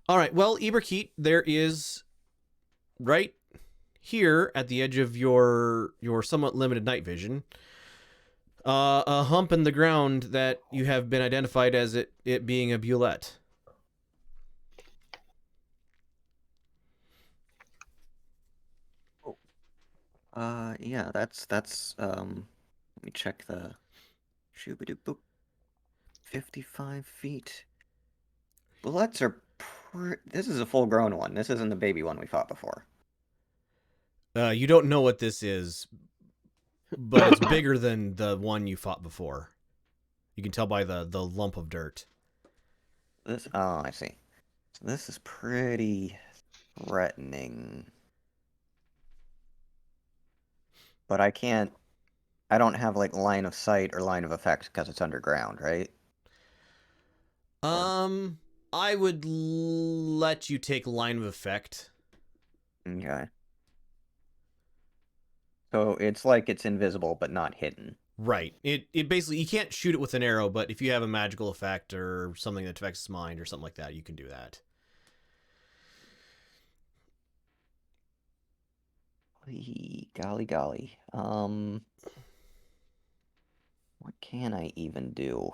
All right. Well, Eberkeet, there is right here at the edge of your somewhat limited night vision, a hump in the ground that you have been identified as it being a bulette. yeah, that's let me check the shooby-doo-boop. 55 feet. Bullets are this is a full-grown one. This isn't the baby one we fought before. You don't know what this is, but it's bigger than the one you fought before. You can tell by the lump of dirt. This I see. So this is pretty threatening. But I don't have like line of sight or line of effect because it's underground, right? I would let you take line of effect. Okay. So it's like it's invisible but not hidden. Right. It basically, you can't shoot it with an arrow, but if you have a magical effect or something that affects its mind or something like that, you can do that. Golly. What can I even do?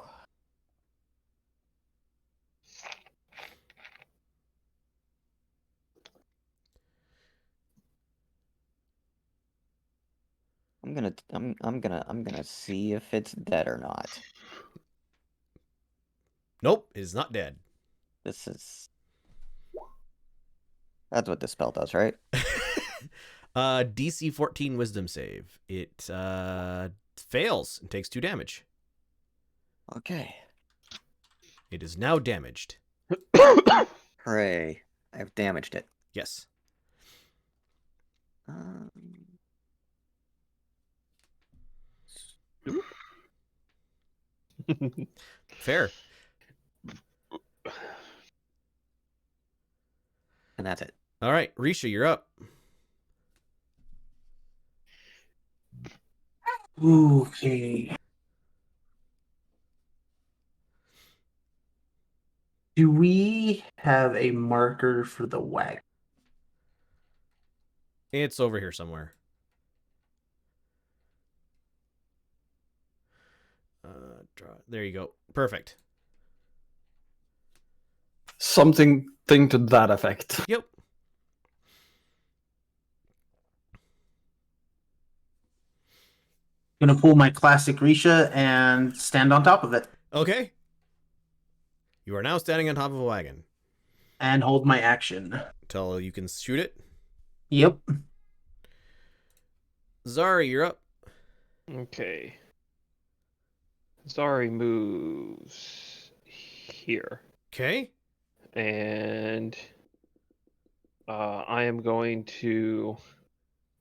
I'm gonna see if it's dead or not. Nope, it is not dead. That's what this spell does, right? DC 14 wisdom save. It fails and takes 2 damage. Okay. It is now damaged. Hooray. I've damaged it. Yes. Fair. And that's it. All right, Risha, you're up. Okay. Do we have a marker for the wagon? It's over here somewhere. There you go. Perfect. Something to that effect. Yep. Gonna pull my classic Risha and stand on top of it. Okay. You are now standing on top of a wagon. And hold my action. Until you can shoot it. Yep. Zari, you're up. Okay. Zari moves here. Okay. And I am going to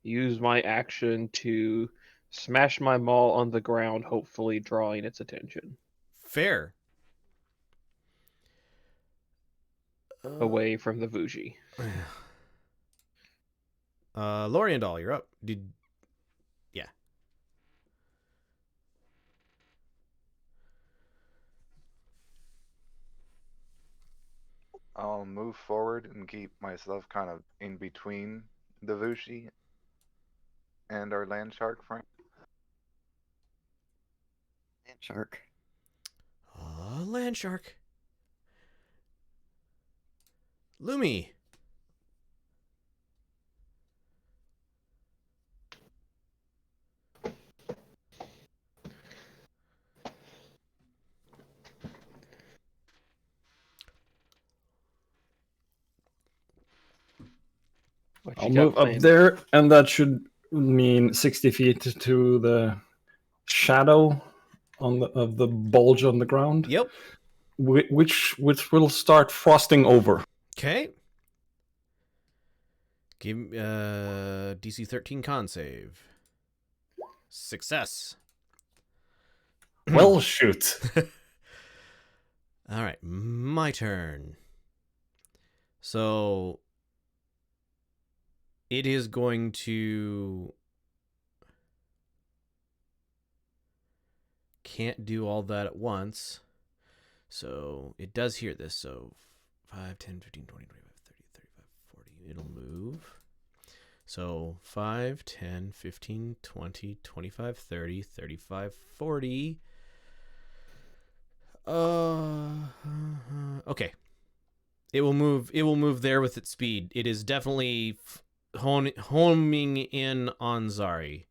use my action to smash my maul on the ground, hopefully drawing its attention Fair. away from the Vuji. Loriandal, you're up. Yeah. I'll move forward and keep myself kind of in between the Vushi and our land shark friend. Land shark. Land shark. Lumi. I'll move up there, and that should mean 60 feet to the shadow of the bulge on the ground. Yep. Which will start frosting over. Okay. Give DC 13 con save. Success. Well, shoot. All right, my turn. So it is going to can't do all that at once. So it does hear this. So 5, 10, 15, 20, 25, 30, 35, 40. It'll move. So 5, 10, 15, 20, 25, 30, 35, 40. Okay. It will move there with its speed. It is definitely homing in on Zari.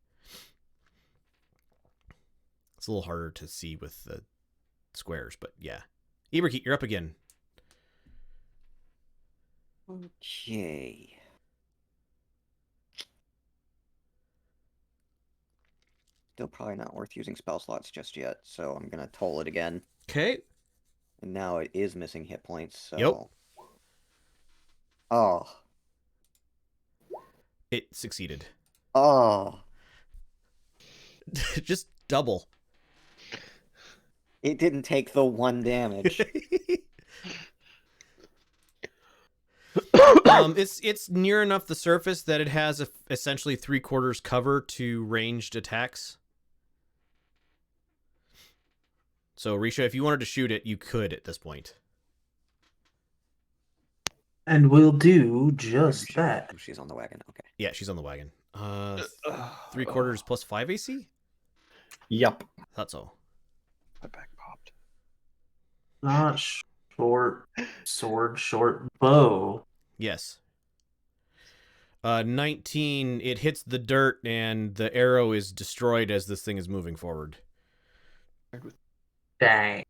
It's a little harder to see with the squares, but yeah. Iberkeet, you're up again. Okay. Still probably not worth using spell slots just yet, so I'm gonna toll it again. Okay. And now it is missing hit points, so... Yep. Oh. It succeeded. Oh. Just double. It didn't take the 1 damage. It's near enough the surface that it has essentially 3/4 cover to ranged attacks. So, Risha, if you wanted to shoot it, you could at this point. And we'll do just that. Oh, she's on the wagon, okay. Yeah, she's on the wagon. 3/4 plus 5 AC? Yep. Thought so. My back popped. Not short sword, short bow. Yes. 19, it hits the dirt and the arrow is destroyed as this thing is moving forward. Dang.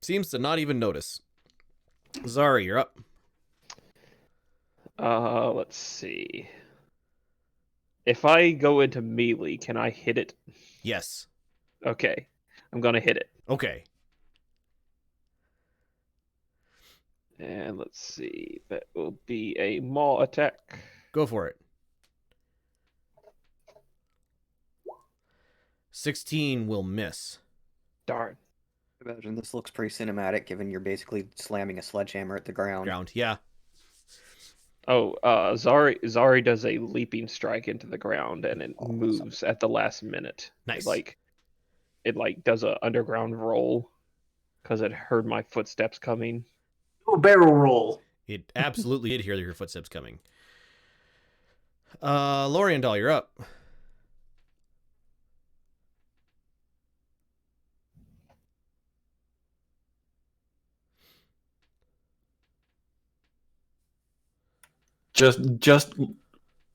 Seems to not even notice. Zari, you're up. Let's see. If I go into melee, can I hit it? Yes. Okay. I'm gonna hit it. Okay. And let's see. That will be a maul attack. Go for it. 16 will miss. Darn. Imagine this looks pretty cinematic, given you're basically slamming a sledgehammer at the ground. Yeah. Oh, Zari does a leaping strike into the ground, and it moves at the last minute. Nice. It does a underground roll because it heard my footsteps coming. Oh, barrel roll. It absolutely did hear your footsteps coming. Loriandal, you're up. Just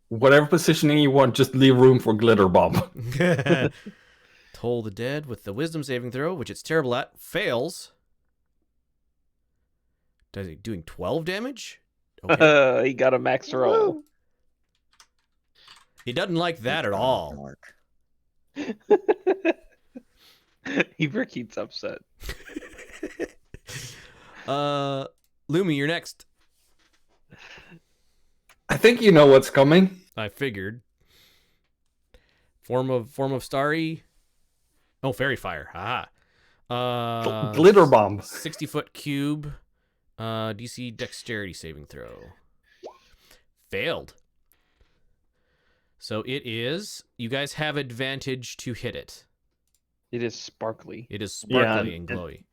whatever positioning you want, just leave room for glitter bomb. Toll the dead with the wisdom saving throw, which it's terrible at, fails. Does he doing 12 damage? Okay. He got a max roll. He doesn't like that at all. Mark. Iberkeet's upset. Lumi, you're next. I think you know what's coming. I figured. Form of starry. Oh, fairy fire. Haha. Glitter bomb. 60-foot cube. DC dexterity saving throw. Failed. So it is. You guys have advantage to hit it. It is sparkly. It is sparkly and glowy.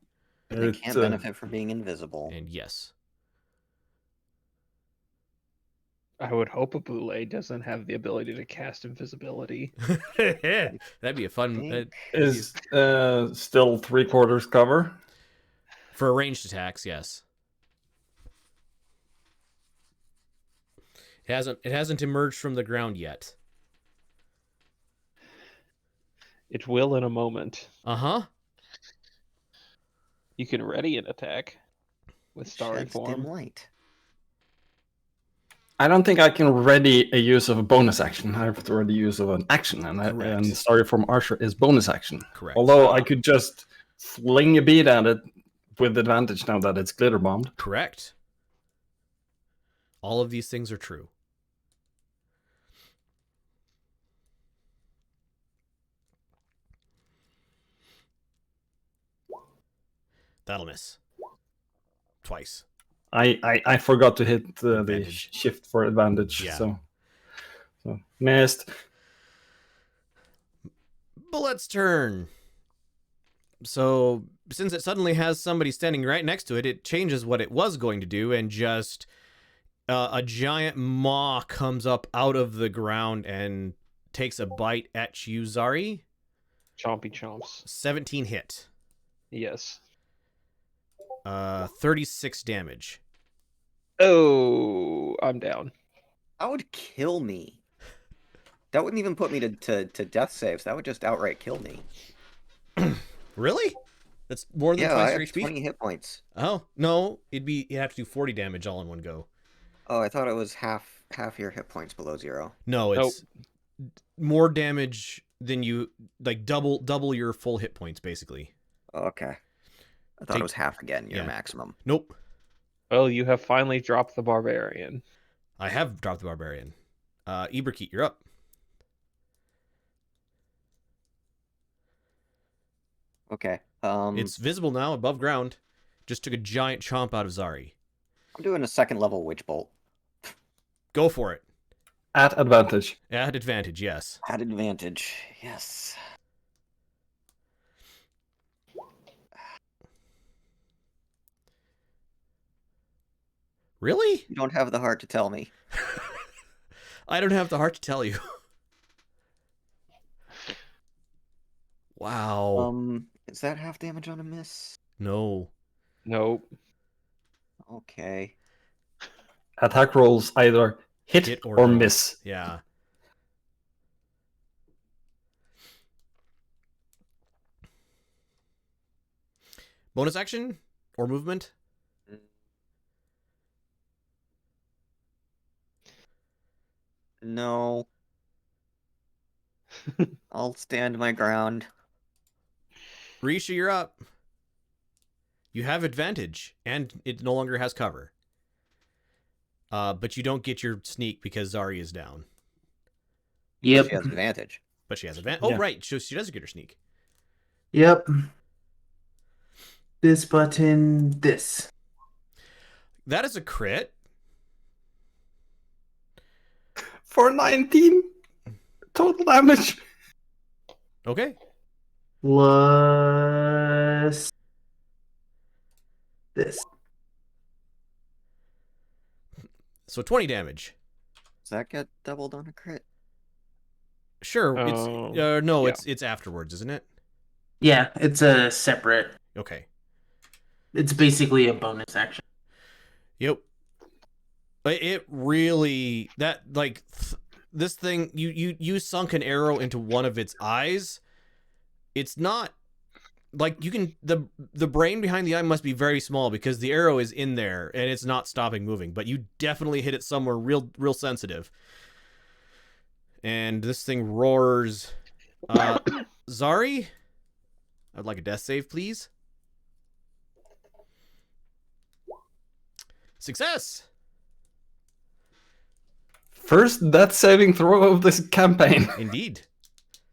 They can't benefit from being invisible. And yes. I would hope a boule doesn't have the ability to cast invisibility. That'd be a fun. Is still 3/4 cover. For ranged attacks, yes. It hasn't emerged from the ground yet. It will in a moment. Uh-huh. You can ready an attack with starry Sheds dim form. light. I don't think I can ready a use of a bonus action. I have to ready use of an action, and Story from Archer is bonus action. Correct. Although I could just fling a bead at it with advantage now that it's glitter bombed. Correct. All of these things are true. That'll miss. Twice. I forgot to hit the Advantage. shift for advantage, Yeah. so missed. Bullet's turn. So, since it suddenly has somebody standing right next to it, it changes what it was going to do, and just a giant maw comes up out of the ground and takes a bite at you, Zari. Chompy chomps. 17 hit. Yes. 36 damage. Oh, I'm down. That would kill me. That wouldn't even put me to death saves. That would just outright kill me. Really? That's more than Yeah, twice I your have HP? 20 hit points. Oh, no. You'd have to do 40 damage all in one go. Oh, I thought it was half your hit points below 0. No, it's more damage than you, like double your full hit points, basically. Oh, okay. I thought it was half again, your maximum. Nope. Well, you have finally dropped the barbarian. I have dropped the barbarian. Iberkeet, you're up. Okay. It's visible now above ground. Just took a giant chomp out of Zari. I'm doing a second level witch bolt. Go for it. At advantage. At advantage, yes. At advantage, yes. Really? You don't have the heart to tell me. I don't have the heart to tell you. Wow. Is that half damage on a miss? No. Nope. Okay. Attack rolls either hit or don't. miss. Yeah. Bonus action or movement? No. I'll stand my ground. Risha, you're up. You have advantage, and it no longer has cover. But you don't get your sneak because Zari is down. Yep. She has advantage. But she has advantage. Yeah. Oh, right. So she does get her sneak. Yep. This button, this. That is a crit. For 19 total damage. Okay. Plus this. So 20 damage. Does that get doubled on a crit? Sure. Oh, No, yeah. it's afterwards, isn't it? Yeah, it's a separate. Okay. It's basically a bonus action. Yep. It really this thing you sunk an arrow into one of its eyes. It's not like you can the brain behind the eye must be very small because the arrow is in there and it's not stopping moving, but you definitely hit it somewhere real sensitive. And this thing roars. Zari, I'd like a death save, please. Success. First death saving throw of this campaign. Indeed.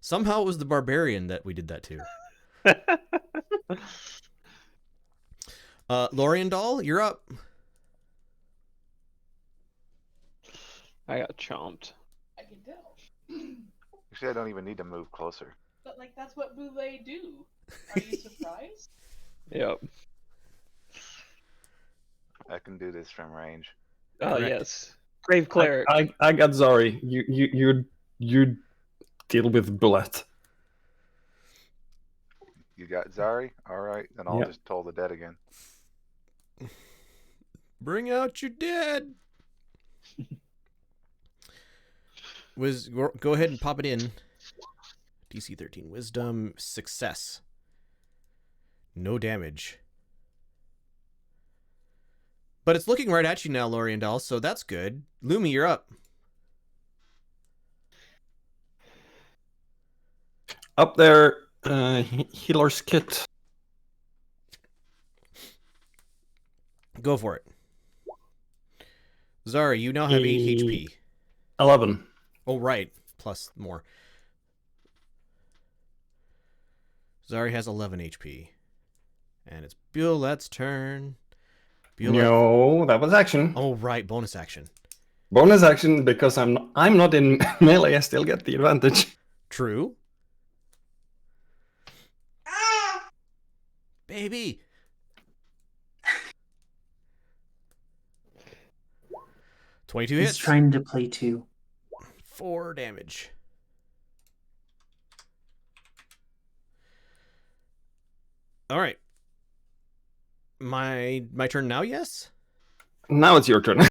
Somehow it was the barbarian that we did that to. Lorian Doll, you're up. I got chomped. I can tell. Actually, I don't even need to move closer. But like that's what Boulay do. Are you surprised? Yep. I can do this from range. Oh Correct. yes. Grave cleric. I got Zari. You deal with Bullet. You got Zari? Alright, then I'll Yep. just toll the dead again. Bring out your dead. Go ahead and pop it in. DC 13 Wisdom success. No damage. But it's looking right at you now, Loriandel, so that's good. Lumi, you're up. Up there, healer's kit. Go for it. Zari, you now have 8 HP. 11. Oh, right. Plus more. Zari has 11 HP. And it's Bulette's turn. Bulette. No, that was action. Oh, right. Bonus action. Bonus action because I'm not in melee. I still get the advantage. True. Baby. $22 He's hits. trying to play too. 4 damage. All right. My turn now, yes? Now it's your turn.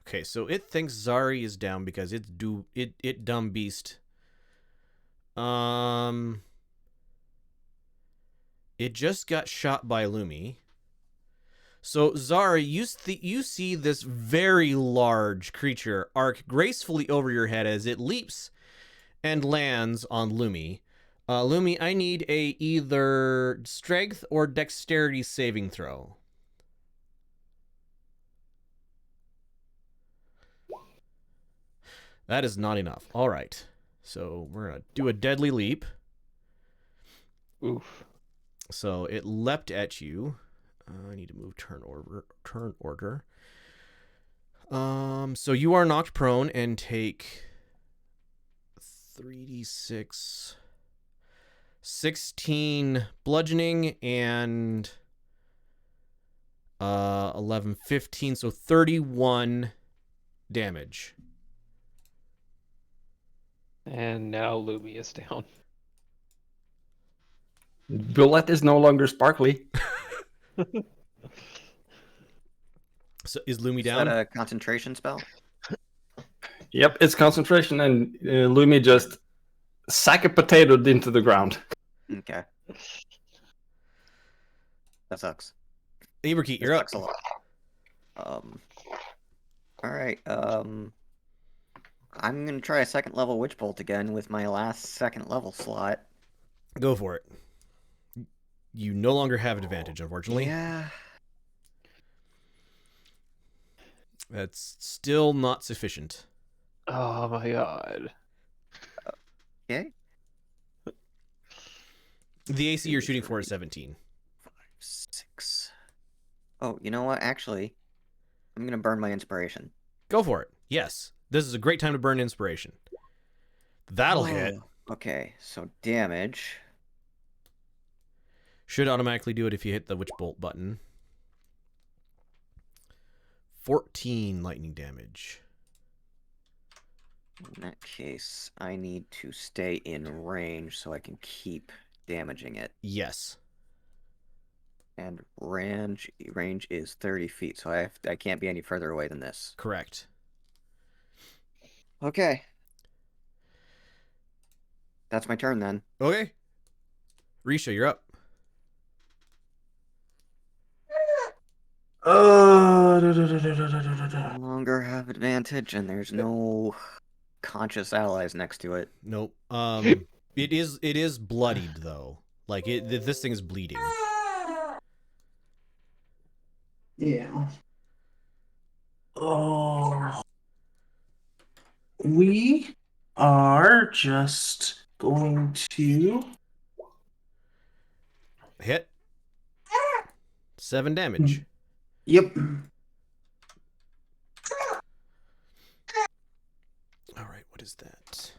Okay, so it thinks Zari is down because it dumb beast. It just got shot by Lumi. So Zari, you see this very large creature arc gracefully over your head as it leaps and lands on Lumi. Lumi, I need a either strength or dexterity saving throw. That is not enough. All right. So we're going to do a deadly leap. Oof. So it leapt at you. I need to move turn order. So you are knocked prone and take 3d6, 16 bludgeoning and 11, 15, so 31 damage. And now Lumi is down. Bullet is no longer sparkly. So is Lumi Is down? that a concentration spell? Yep, it's concentration, and Lumi just sack a potatoed into the ground. Okay. That sucks. Aberkeet, That you're up. sucks a lot. All right. I'm gonna try a second level witch bolt again with my last second level slot. Go for it. You no longer have an advantage, unfortunately. Yeah. That's still not sufficient. Oh my god. Okay. The AC you're shooting for is 17. 5, 6. Oh, you know what? Actually, I'm gonna burn my inspiration. Go for it. Yes. This is a great time to burn inspiration. That'll hit. Okay, so damage. Should automatically do it if you hit the witch bolt button. 14 lightning damage. In that case, I need to stay in range so I can keep damaging it. Yes. And range is 30 feet, so I can't be any further away than this. Correct. Okay. That's my turn then. Okay. Risha, you're up. No longer have advantage, and there's no conscious allies next to it. Nope. It is bloodied though. Like this thing is bleeding. Yeah. Oh. We are just going to Hit. 7 damage. Yep. All right, what is that?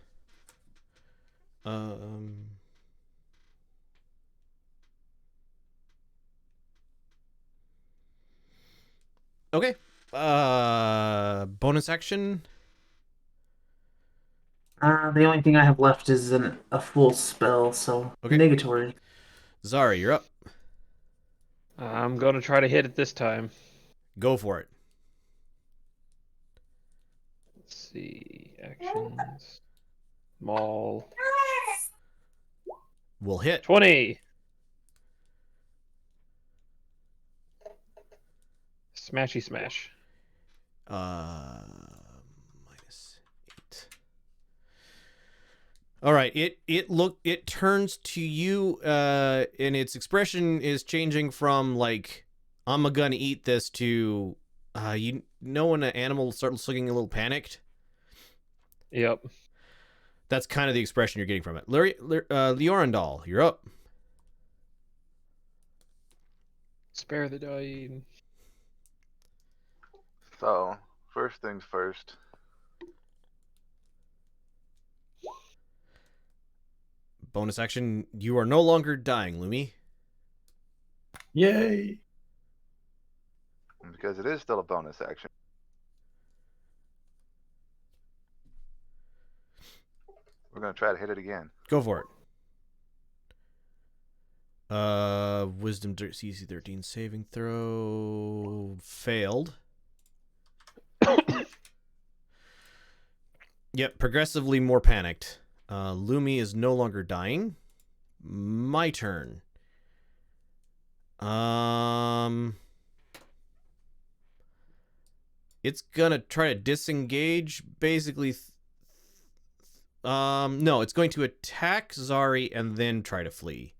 Okay. Bonus action. The only thing I have left is a full spell, so Okay. negatory. Zari, you're up. I'm gonna try to hit it this time. Go for it. Let's see. Actions. Maul. Will hit. 20! Smashy smash. -8. All right. It turns to you, and its expression is changing from like I'm gonna eat this to you know when an animal starts looking a little panicked. Yep. That's kind of the expression you're getting from it. Leorandal, you're up. Spare the dying. So, first things first. Bonus action. You are no longer dying, Lumi. Yay! Because it is still a bonus action. We're going to try to hit it again. Go for it. Wisdom CC 13 saving throw failed. Yep, progressively more panicked. Lumi is no longer dying. My turn. It's gonna try to disengage, basically. No, it's going to attack Zari and then try to flee.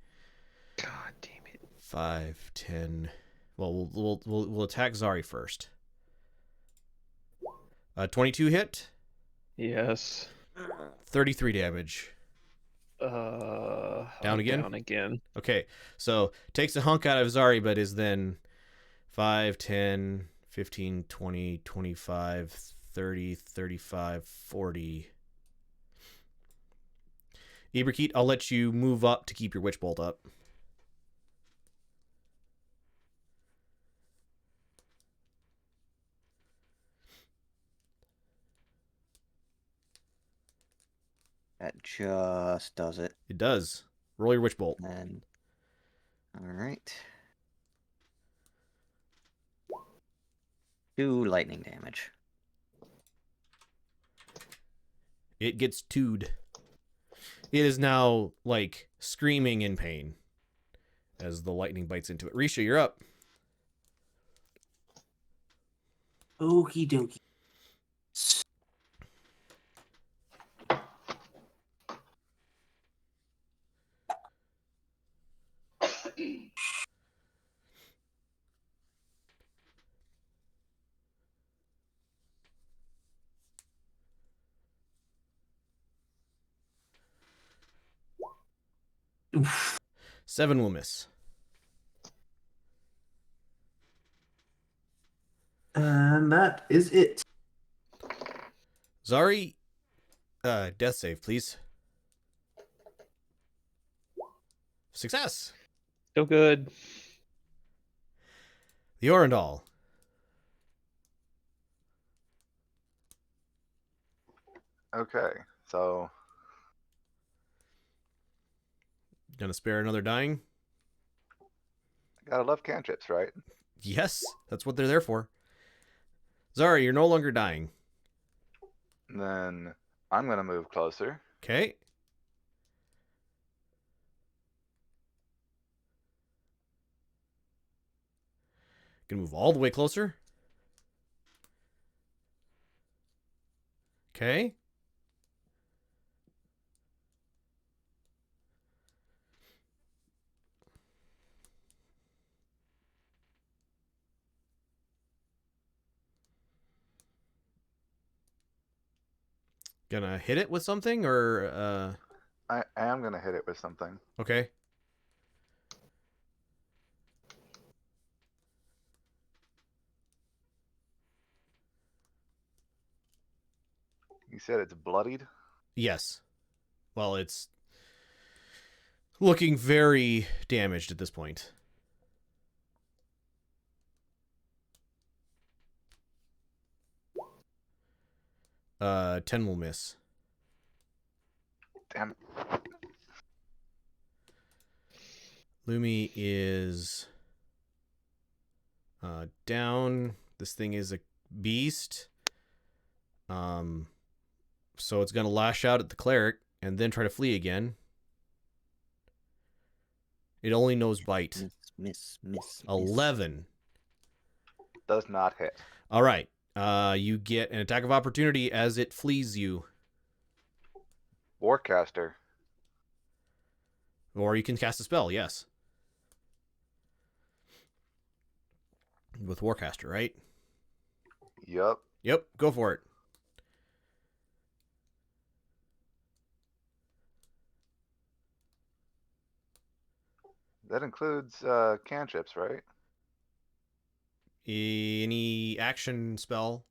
God damn it. 5, 10. Well, we'll attack Zari first. 22 hit. Yes. 33 damage. Down again? Down again. Okay, so takes a hunk out of Zari, but is then 5, 10, 15, 20, 25, 30, 35, 40. Iberkeet, I'll let you move up to keep your Witch Bolt up. That just does it. It does. Roll your Witch Bolt. And all right. 2 lightning damage. It gets two'd. It is now, like, screaming in pain as the lightning bites into it. Risha, you're up. Okie dokie. Oof. 7 will miss. And that is it. Zari, death save, please. Success. Still good. The Orandal. Okay, so Gonna spare another dying? gotta love cantrips, right? Yes, that's what they're there for. Zari, you're no longer dying. Then I'm gonna move closer. Okay. Gonna move all the way closer. Okay. Gonna hit it with something or I am gonna hit it with something. okay. You said it's bloodied? Yes. Well, it's looking very damaged at this point. Uh, 10 will miss. Damn. Lumi is down. This thing is a beast. So it's gonna lash out at the cleric and then try to flee again. It only knows bite. Miss. 11. Does not hit. All right. You get an attack of opportunity as it flees you. Warcaster. Or you can cast a spell, yes. With Warcaster, right? Yup. Yep, go for it. That includes cantrips, right? Any action spell.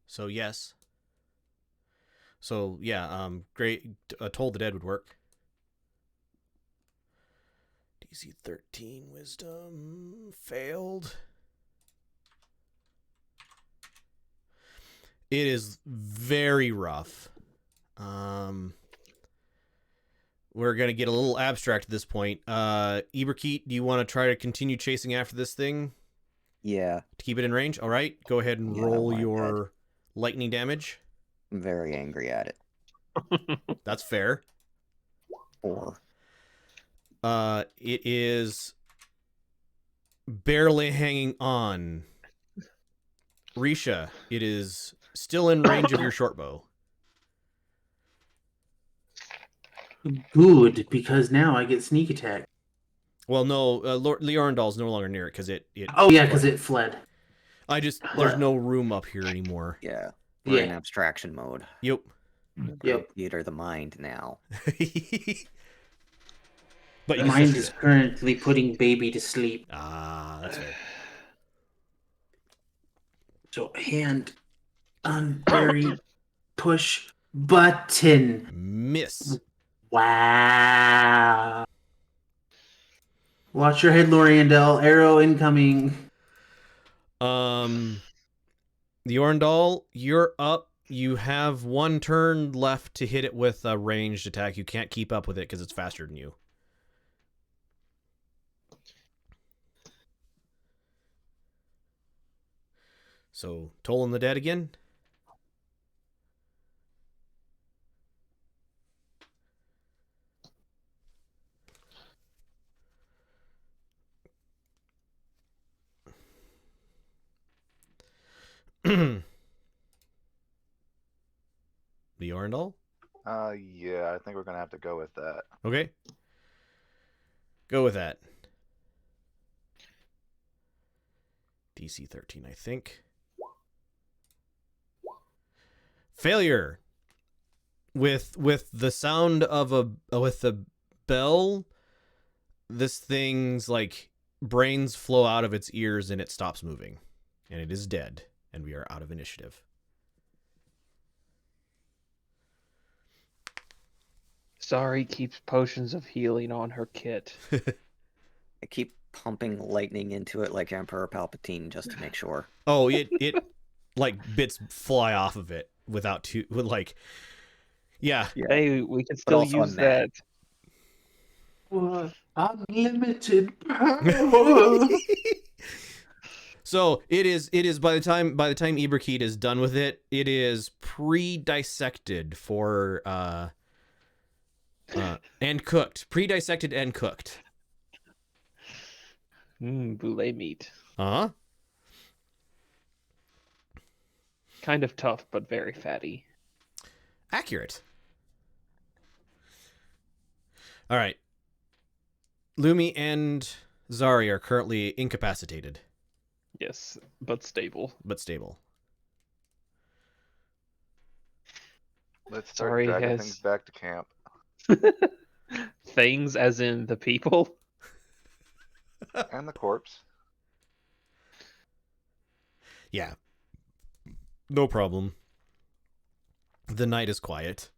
So, yes. So, yeah, great. Toll the Dead would work. DC 13 Wisdom failed. It is very rough. We're going to get a little abstract at this point. Eberkeet, do you want to try to continue chasing after this thing Yeah, to keep it in range? All right, go ahead and Yeah, I roll want your lightning damage. I'm very angry at it. That's fair. 4. It is barely hanging on. Risha, it is still in range of your short bow. Good, because now I get sneak attack. Well, no, Leorndal's no longer near it because it. Oh yeah, because it fled. There's no room up here anymore. Yeah, we're in Yeah. abstraction mode. Yep. Yep. Theater the mind now. But you Mind can is currently putting baby to sleep. that's fair. So hand on berry push button. Miss. Wow. Watch your head, Loriandel. Arrow incoming. The Orndal, you're up. You have one turn left to hit it with a ranged attack. You can't keep up with it because it's faster than you. So, Tolling the Dead again. The Orndal? Yeah, I think we're gonna have to go with that. Okay. Go with that. DC 13, I think. Failure. With the sound of with the bell, this thing's like brains flow out of its ears and it stops moving. And it is dead. And we are out of initiative. Zari keeps potions of healing on her kit. I keep pumping lightning into it like Emperor Palpatine just to make sure. Oh, it like bits fly off of it yeah. Hey, we can But still also use I'm mad. that. Unlimited power. So it is by the time Eberkeet is done with it, it is pre-dissected for and cooked. Pre-dissected and cooked. Boulet meat. Uh-huh. Kind of tough, but very fatty. Accurate. All right. Lumi and Zari are currently incapacitated, Yes, but stable. but stable. Let's start Sorry, dragging has- things back to camp. Things as in the people? And the corpse. Yeah. No problem. The night is quiet.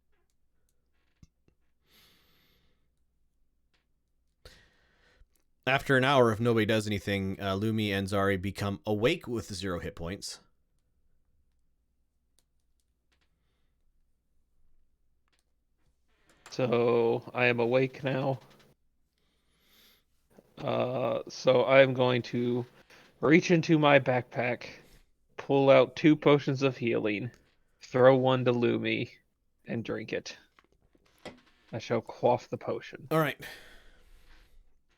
After an hour, if nobody does anything, Lumi and Zari become awake with 0 hit points. So I am awake now. So I am going to reach into my backpack, pull out 2 potions of healing, throw one to Lumi, and drink it. I shall quaff the potion. All right.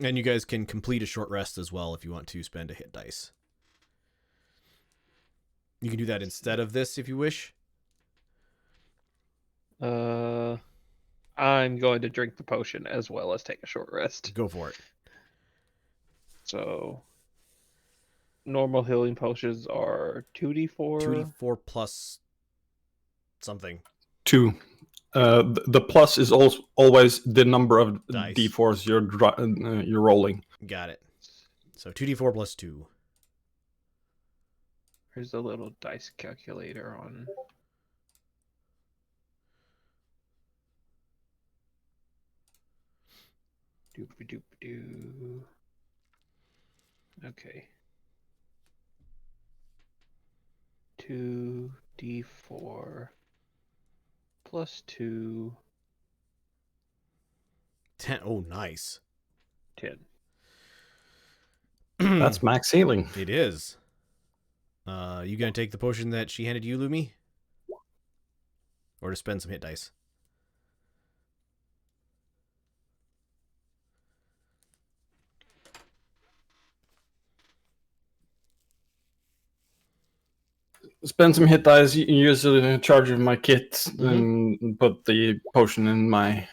And you guys can complete a short rest as well if you want to spend a hit dice. You can do that instead of this if you wish. I'm going to drink the potion as well as take a short rest. Go for it. So, normal healing potions are 2d4. 2d4 plus something. 2. The plus is always the number of Dice. d4s you're rolling. Got it. So 2d4 plus 2. There's a little dice calculator on. Doop-a-doop-a-doo. Okay. 2d4 plus 2. 10. Oh, nice. 10. That's max healing. It is. You gonna take the potion that she handed you, Lumi? Or to spend some hit dice? Spend some hit dice, use a charge of my kit, and put the potion in my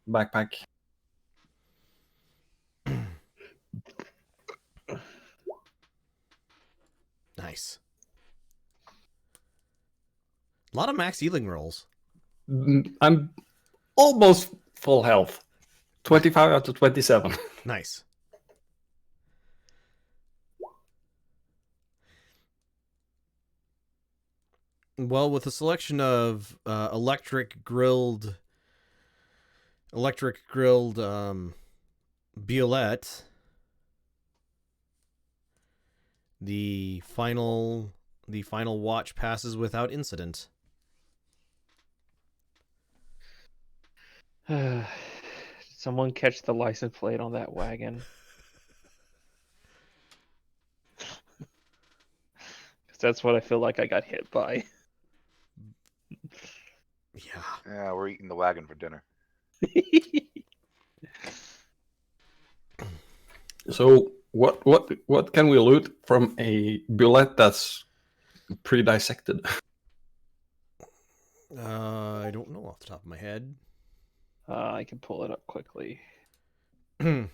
backpack. Nice. A lot of max healing rolls. I'm almost full health. 25 out of 27. Nice. Well, with a selection of electric grilled Biolette, the final watch passes without incident. Did someone catch the license plate on that wagon? 'Cause that's what I feel like I got hit by. Yeah. Yeah, we're eating the wagon for dinner. So what can we loot from a bullet that's pre-dissected? I don't know off the top of my head. I can pull it up quickly. We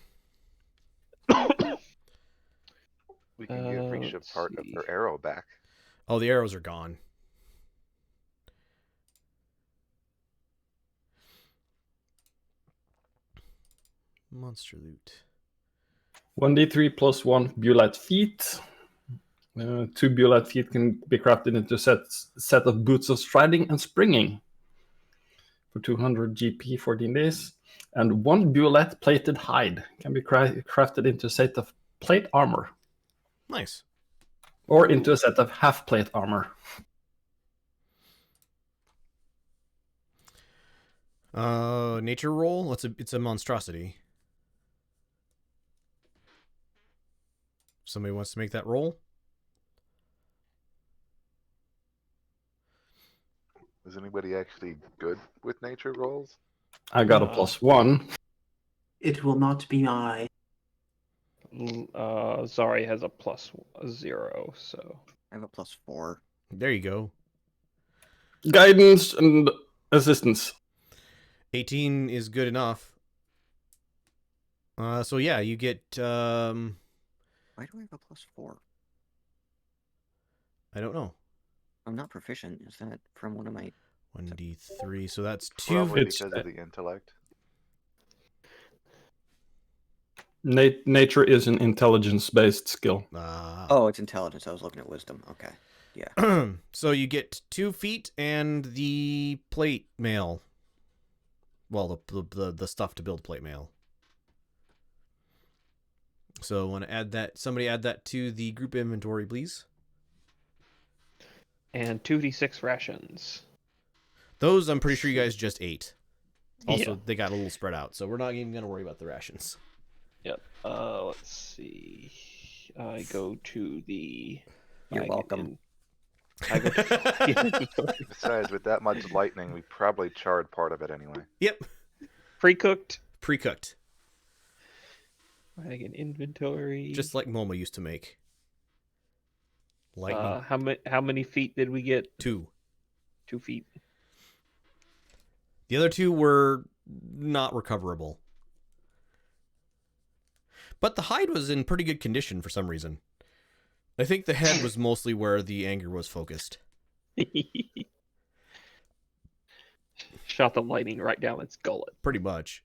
can give Risha let's part of see. her arrow back. Oh, the arrows are gone. Monster loot. 1d3 plus 1 bullet feet. 2 bullet feet can be crafted into a set of boots of striding and springing for 200 GP 14 days. And 1 bullet plated hide can be crafted into a set of plate armor Nice. or into a set of half plate armor. Nature roll. It's a monstrosity. Somebody wants to make that roll? Is anybody actually good with nature rolls? I got a +1. It will not be I. Zari has a +0, so. I have a +4. There you go. Guidance and assistance. 18 is good enough. So yeah, you get Why do I have a +4? I don't know. I'm not proficient. Is that from one of my... 1d3, so that's 2. Probably It's- because of the intellect. Nature is an intelligence-based skill. Oh, it's intelligence. I was looking at wisdom. Okay. Yeah. So you get 2 feet and the plate mail. Well, the stuff to build plate mail. So want to add that? Somebody add that to the group inventory, please. And 2d6 rations. Those I'm pretty sure you guys just ate. Also, Yeah. they got a little spread out, so we're not even going to worry about the rations. Yep. Let's see. I go to the. You're welcome. I go to the inventory. Besides, with that much lightning, we probably charred part of it anyway. Yep. Pre-cooked. Pre-cooked. Wagon inventory. Just like Momo used to make. Lightning. How many feet did we get? 2. 2 feet. The other 2 were not recoverable. But the hide was in pretty good condition for some reason. I think the head was mostly where the anger was focused. Shot the lightning right down its gullet. Pretty much.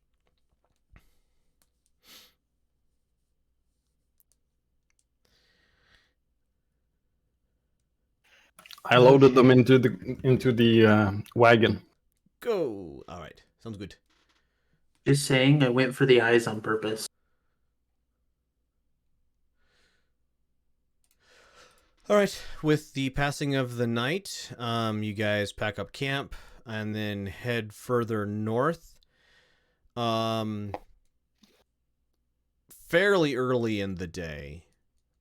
I loaded them into the wagon. Go. All right. Sounds good. Just saying, I went for the eyes on purpose. All right. With the passing of the night, you guys pack up camp and then head further north. Fairly early in the day.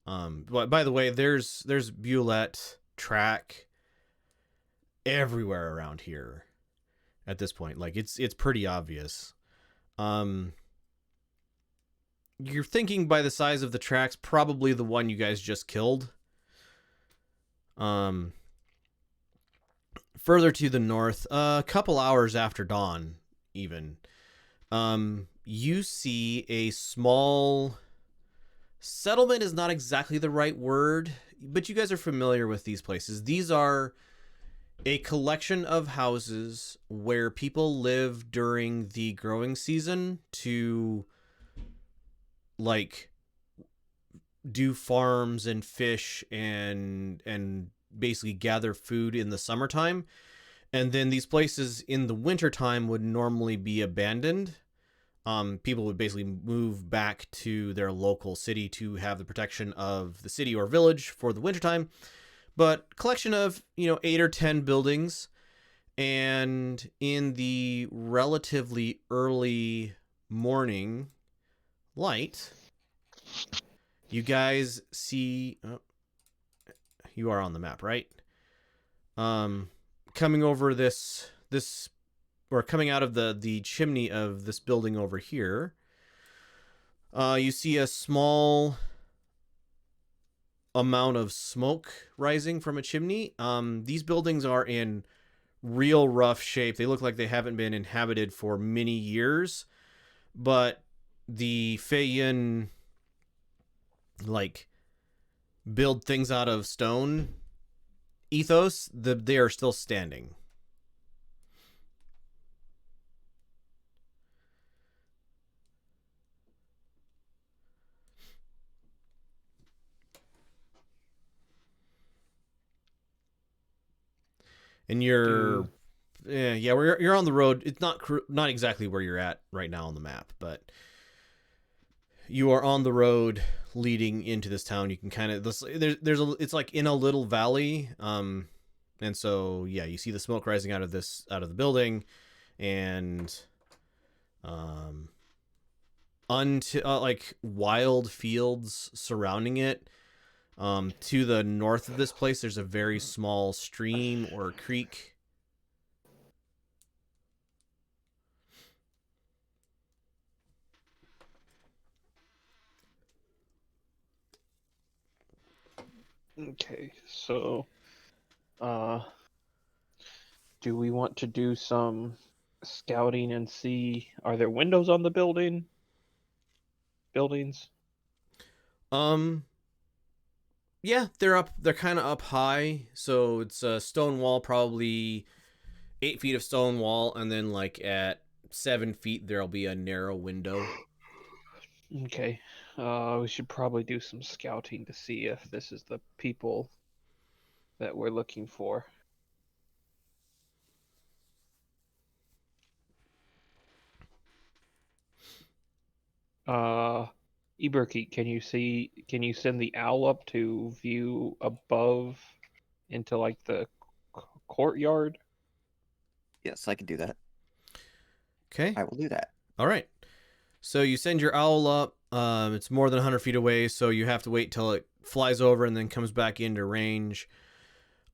But by the way, there's Bulette track everywhere around here at this point. Like it's pretty obvious. You're thinking by the size of the tracks, probably the one you guys just killed. Further to the north, a couple hours after dawn, even, you see a small settlement is not exactly the right word, but you guys are familiar with these places. These are a collection of houses where people live during the growing season to, like, do farms and fish and basically gather food in the summertime. And then these places in the wintertime would normally be abandoned. People would basically move back to their local city to have the protection of the city or village for the wintertime. But collection of, 8 or 10 buildings. And in the relatively early morning light, you guys see... you are on the map, right? Coming over this or coming out of the chimney of this building over here, you see a small amount of smoke rising from a chimney. These buildings are in real rough shape. They look like they haven't been inhabited for many years, but the Feiyin, like, build things out of stone ethos, they are still standing. And you're you're on the road. It's not exactly where you're at right now on the map, but you are on the road leading into this town. You can kind of it's like in a little valley, and so you see the smoke rising out of the building, and like wild fields surrounding it. To the north of this place, there's a very small stream or creek. Okay, so, do we want to do some scouting and see, are there windows on the buildings? Yeah, they're kind of up high, so it's a stone wall, probably 8 feet of stone wall, and then like at 7 feet there'll be a narrow window. Okay, we should probably do some scouting to see if this is the people that we're looking for. Iberkeet, can you send the owl up to view above into like the courtyard? Yes, I can do that. Okay. I will do that. All right. So you send your owl up. It's more than 100 feet away, so you have to wait till it flies over and then comes back into range.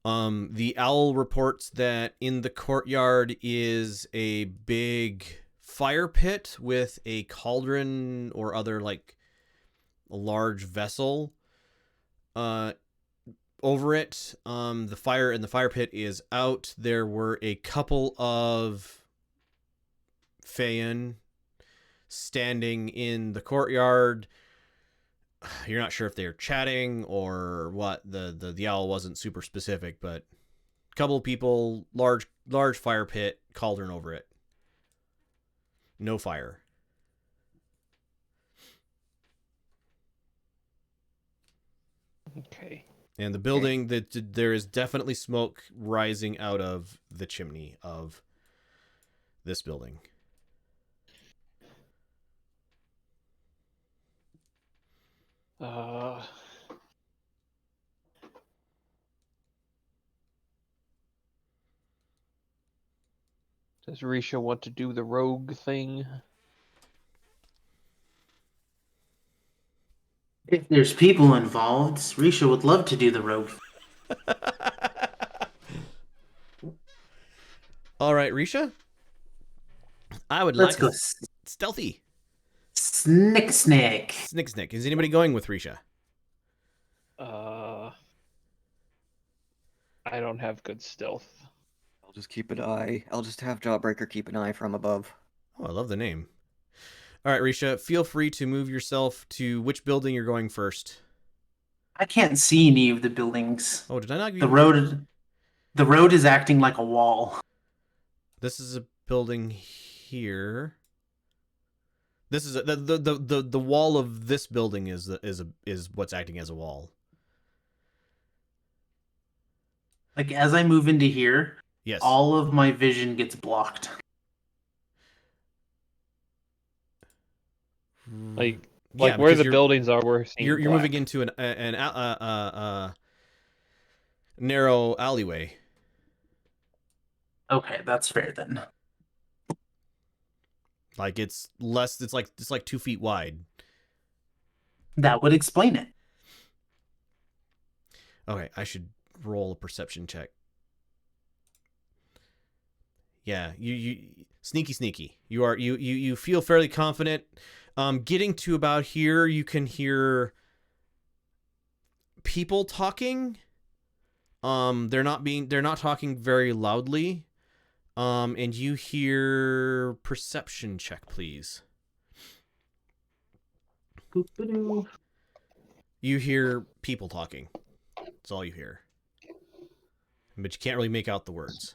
The owl reports that in the courtyard is a big fire pit with a cauldron or other, like, a large vessel. over it. The fire in the fire pit is out. There were a couple of Feyen standing in the courtyard. You're not sure if they're chatting or what. The owl wasn't super specific, but a couple of people, large fire pit, cauldron over it. No fire. Okay. And the building, there is definitely smoke rising out of the chimney of this building. Does Risha want to do the rogue thing? If there's people involved, Risha would love to do the rogue. All right, Risha. I would Let's like go. stealthy. Snick. Snick. Is anybody going with Risha? I don't have good stealth. I'll just keep an eye. I'll just have Jawbreaker keep an eye from above. Oh, I love the name. All right, Risha, feel free to move yourself to which building you're going first. I can't see any of the buildings. Oh, did I not? The road is acting like a wall. This is a building here. This is the wall of this building is what's acting as a wall. Like as I move into here, Yes. all of my vision gets blocked. Like Yeah, where because the buildings are, we're seeing you're black. moving into an narrow alleyway. Okay, that's fair then. Like it's less. It's like 2 feet wide. That would explain it. Okay, I should roll a perception check. Yeah, you sneaky. You feel fairly confident. Getting to about here, you can hear people talking. They're not talking very loudly. And you hear perception check, please. You hear people talking. That's all you hear. But you can't really make out the words.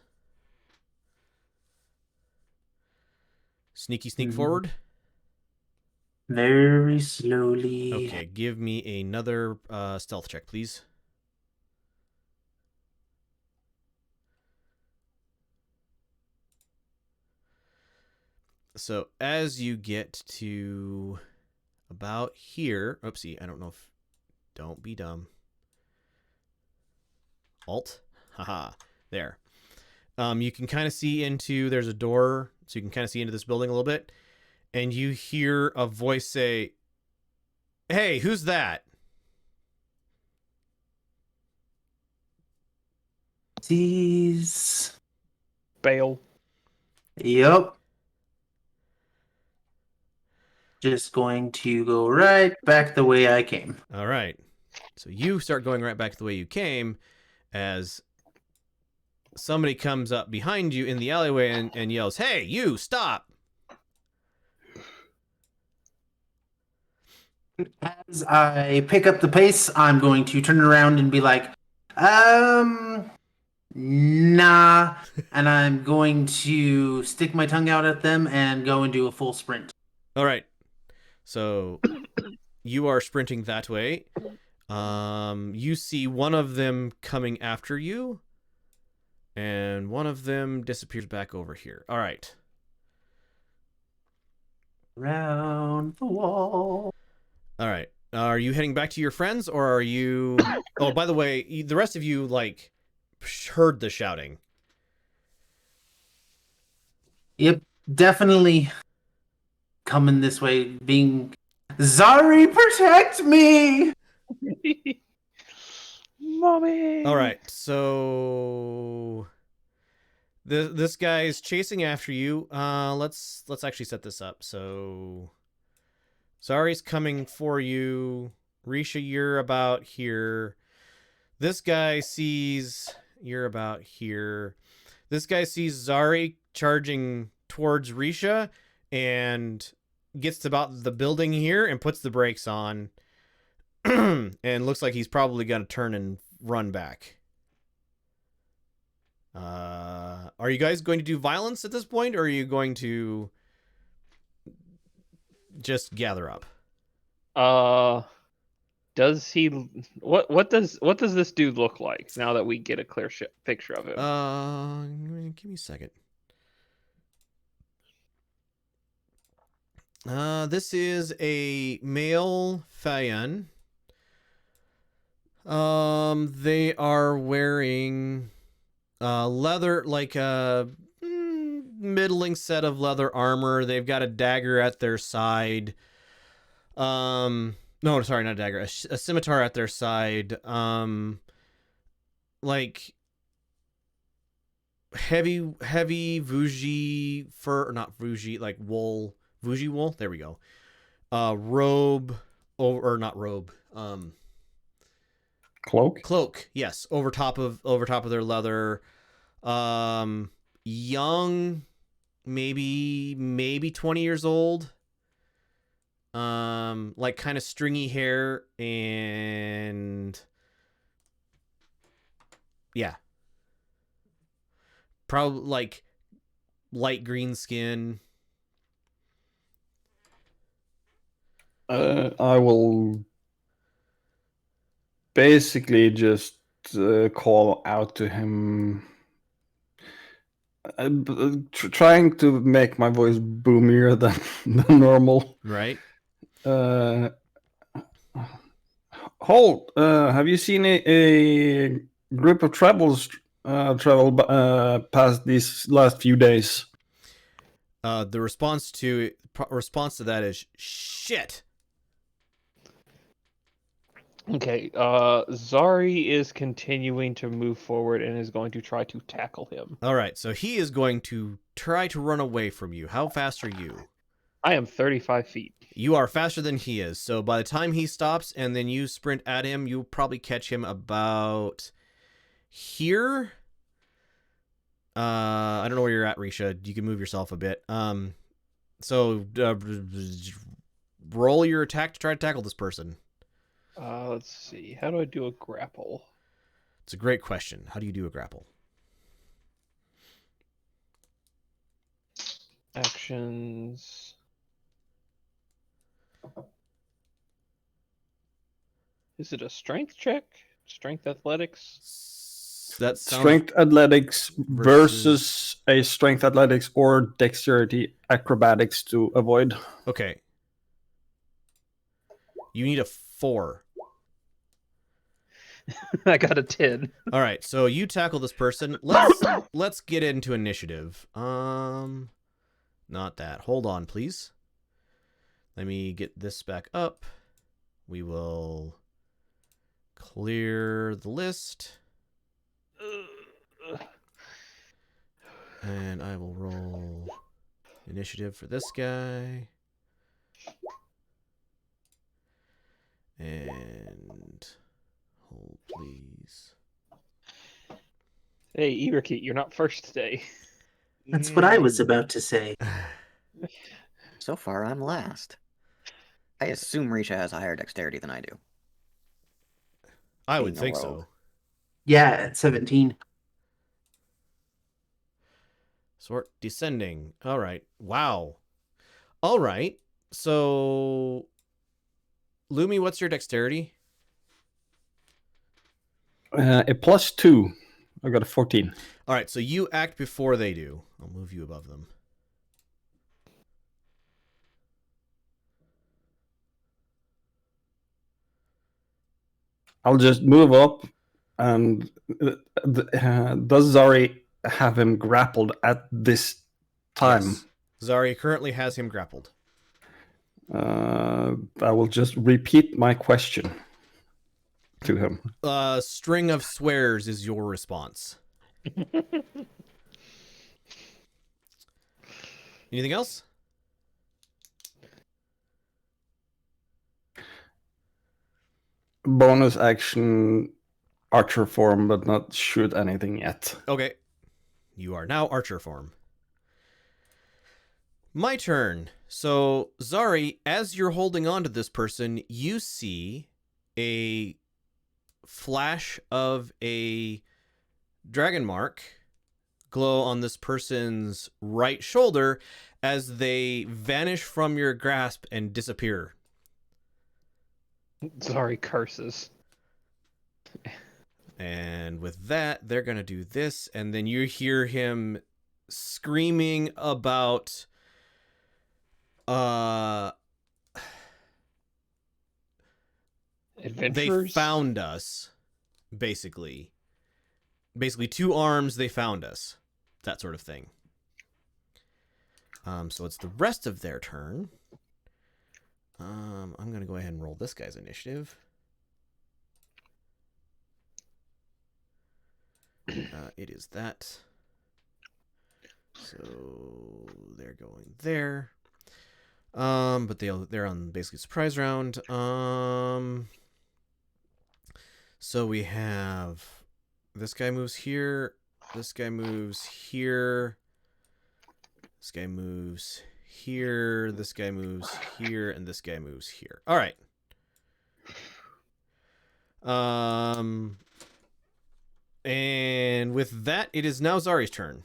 Sneak forward. Very slowly. Okay, give me another stealth check, please. So as you get to about here, oopsie, I don't know if, don't be dumb. Alt, haha, there. You can kind of see into, there's a door, so you can kind of see into this building a little bit, and you hear a voice say, "Hey, who's that?" These. Bail. Yep. Just going to go right back the way I came. All right. So you start going right back the way you came as somebody comes up behind you in the alleyway and yells, "Hey, you, stop!" As I pick up the pace, I'm going to turn around and be like, nah. And I'm going to stick my tongue out at them and go and do a full sprint. All right. So you are sprinting that way. You see one of them coming after you, and one of them disappears back over here. All right. Around the wall. All right. Are you heading back to your friends, or are you... Oh, by the way, the rest of you, like, heard the shouting. Yep, definitely coming this way, being... Zari, protect me! Mommy. All right, so this guy is chasing after you. Let's actually set this up. So Zari's coming for you. Risha, you're about here. This guy sees you're about here. This guy sees Zari charging towards Risha and gets to about the building here and puts the brakes on. And looks like he's probably going to turn and run back. Are you guys going to do violence at this point, or are you going to just gather up? Does he? What does this dude look like now that we get a clear picture of him? Give me a second. This is a male Fayan. They are wearing leather, like a middling set of leather armor. They've got a dagger at their side. No, sorry, not a dagger. A scimitar at their side. Like heavy Vuji fur, or not Vuji, like wool, Vuji wool. There we go. Robe, or not robe. Cloak. Yes, over top of their leather. Young, maybe 20 years old. Like kind of stringy hair and yeah. Probably like light green skin. I will basically just call out to him, trying to make my voice boomier than normal. Right. Hold. Have you seen a group of travelers travel past these last few days? The response to that is shit. Okay, Zari is continuing to move forward and is going to try to tackle him. All right, so he is going to try to run away from you. How fast are you? I am 35 feet. You are faster than he is, so by the time he stops and then you sprint at him, you'll probably catch him about here. I don't know where you're at, Risha. You can move yourself a bit. So roll your attack to try to tackle this person. Let's see. How do I do a grapple? It's a great question. How do you do a grapple? Actions. Is it a strength check? Strength athletics? That sounds... Strength athletics versus a strength athletics or dexterity acrobatics to avoid. Okay. You need a 4. I got a 10. All right, so you tackle this person. Let's get into initiative. Not that. Hold on, please. Let me get this back up. We will clear the list. And I will roll initiative for this guy. And hold, please. Hey, Irakit, you're not first today. That's what I was about to say. So far, I'm last. I assume Risha has a higher dexterity than I do. I would Being a think rogue. so. Yeah, at 17. Sort descending. All right. Wow. All right. So, Lumi, what's your dexterity? A +2. I got a 14. All right. So you act before they do. I'll move you above them. I'll just move up, and does Zari have him grappled at this time? Yes. Zari currently has him grappled. I will just repeat my question to him. String of swears is your response. Anything else? Bonus action, archer form, but not shoot anything yet. Okay. You are now archer form. My turn. So, Zari, as you're holding on to this person, you see a flash of a dragon mark glow on this person's right shoulder as they vanish from your grasp and disappear. Sorry, curses. And with that, they're going to do this, and then you hear him screaming about Adventurers? they found us, basically 2 arms, they found us, that sort of thing. So it's the rest of their turn. I'm gonna go ahead and roll this guy's initiative. It is that, so they're going there. But they're on basically surprise round. So we have this guy moves here, this guy moves here, this guy moves here, this guy moves here, and this guy moves here. All right. And with that, it is now Zari's turn.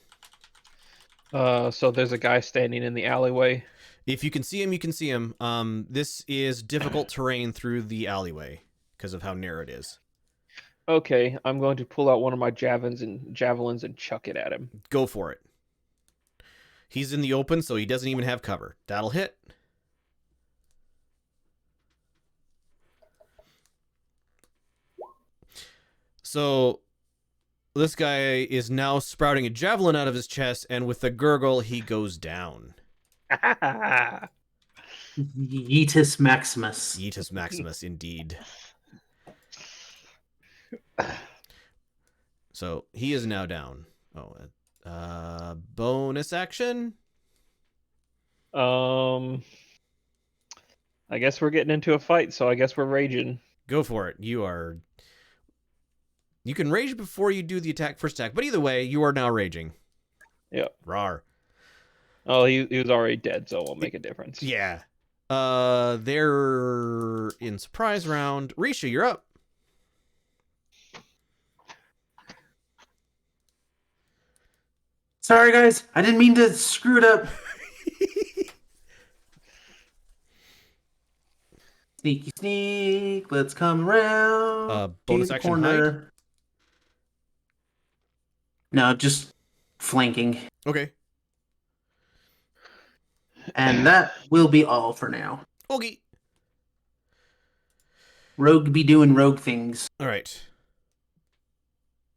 So there's a guy standing in the alleyway. If you can see him, you can see him. This is difficult terrain through the alleyway because of how narrow it is. Okay, I'm going to pull out one of my javelins and chuck it at him. Go for it. He's in the open, so he doesn't even have cover. That'll hit. So this guy is now sprouting a javelin out of his chest, and with a gurgle, he goes down. Yeetus Maximus. Yeetus Maximus, indeed. So he is now down. Bonus action. I guess we're getting into a fight, so I guess we're raging. Go for it. You can rage before you do the first attack, but either way, you are now raging. Yeah. Rawr. Oh, he was already dead, so it won't make a difference. Yeah. They're in surprise round. Risha, you're up. Sorry, guys. I didn't mean to screw it up. Sneaky sneak. Let's come around. Bonus to the action corner. No, just flanking. Okay. And that will be all for now. Okay. Rogue be doing rogue things. All right.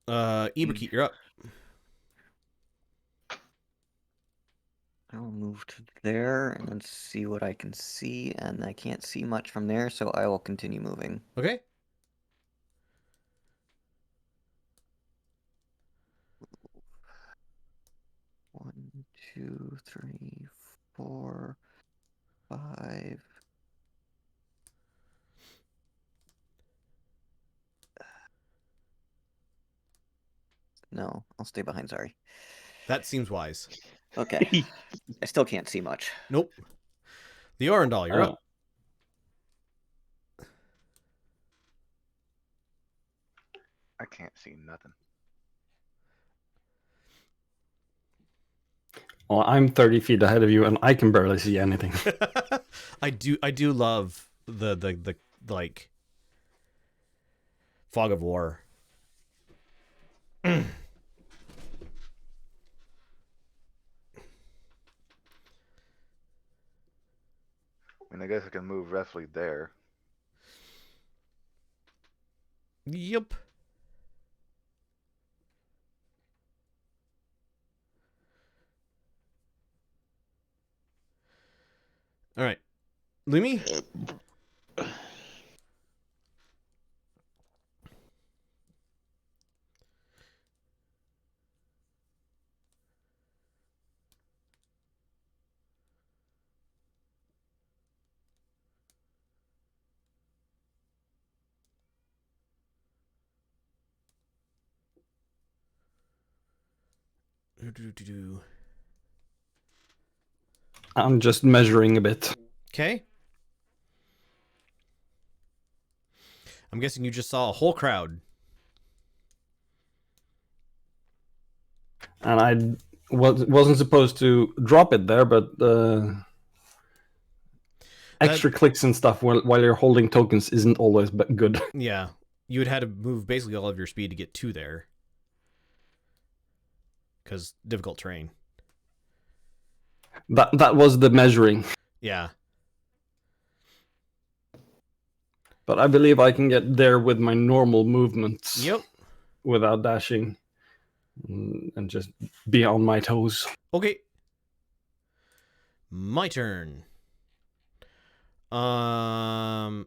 Eberkeet, you're up. I'll move to there and then see what I can see, and I can't see much from there, so I will continue moving. Okay. One, 2, 3, 4, 5. No, I'll stay behind, sorry. That seems wise. Okay. I still can't see much. Nope. The Orendal, you're up. I can't see nothing. Well, I'm 30 feet ahead of you, and I can barely see anything. I do love the like fog of war. I mean, I guess I can move roughly there. Yep. All right. Lumi? I'm just measuring a bit. Okay. I'm guessing you just saw a whole crowd. And I wasn't supposed to drop it there, but extra clicks and stuff while you're holding tokens isn't always good. Yeah. You would have to move basically all of your speed to get to there. Because difficult terrain. That was the measuring. Yeah. But I believe I can get there with my normal movements. Yep. Without dashing. And just be on my toes. Okay. My turn. So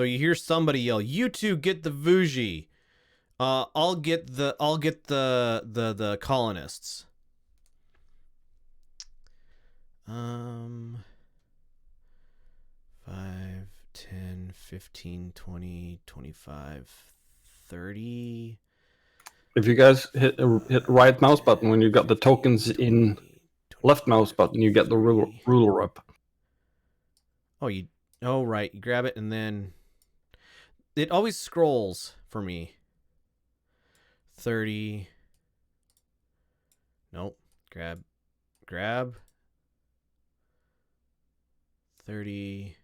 you hear somebody yell, "You two get the Vuji. I'll get the colonists." 5, 10, 15, 20, 25, 30. If you guys hit right mouse button when you got the tokens in left mouse button, you get the ruler up. Oh, right. You grab it and then it always scrolls for me. 30. Nope. Grab. 30.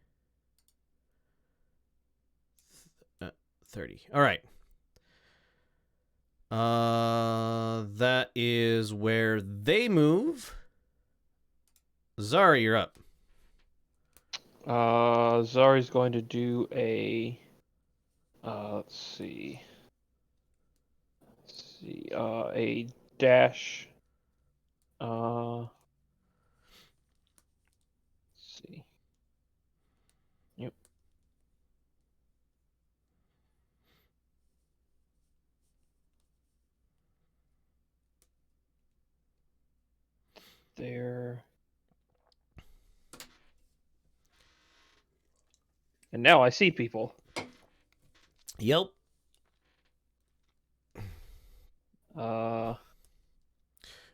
30. All right. That is where they move. Zari, you're up. Zari's going to do a. Let's see. A dash. Let's see. Yep. There. And now I see people. Yep.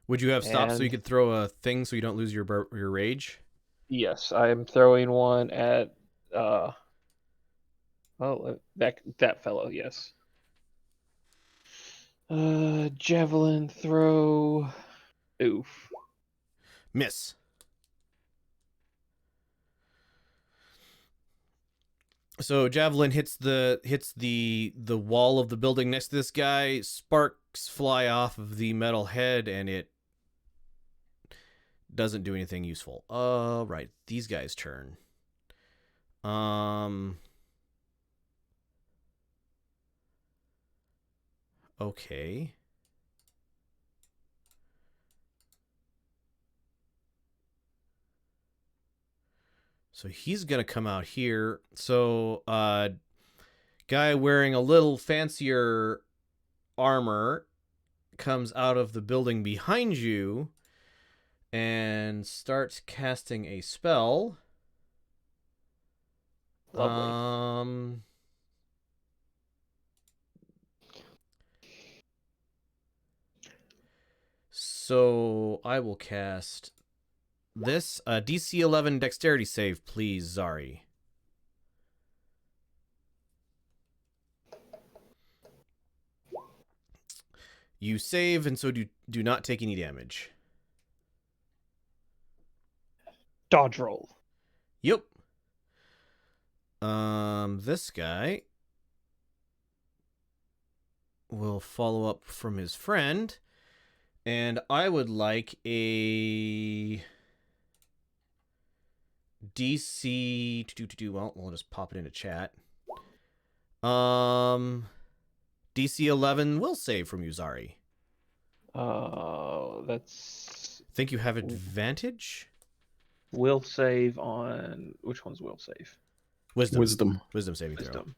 Would you have stopped so you could throw a thing so you don't lose your rage? Yes, I am throwing one at that fellow, yes. Javelin throw. Oof. Miss. So javelin hits the wall of the building next to this guy. Sparks fly off of the metal head, and it doesn't do anything useful. Right, these guys' turn. Okay. So he's gonna come out here. So, guy wearing a little fancier armor comes out of the building behind you and starts casting a spell. Lovely. So I will cast this DC 11 dexterity save, please, Zari. You save, and so do not take any damage. Dodge roll. Yep. This guy will follow up from his friend, and I would like a DC well, we'll just pop it into chat. DC 11 will save from you, Zari. That's. Think you have advantage? Will save on which one's will save? Wisdom saving throw. Wisdom.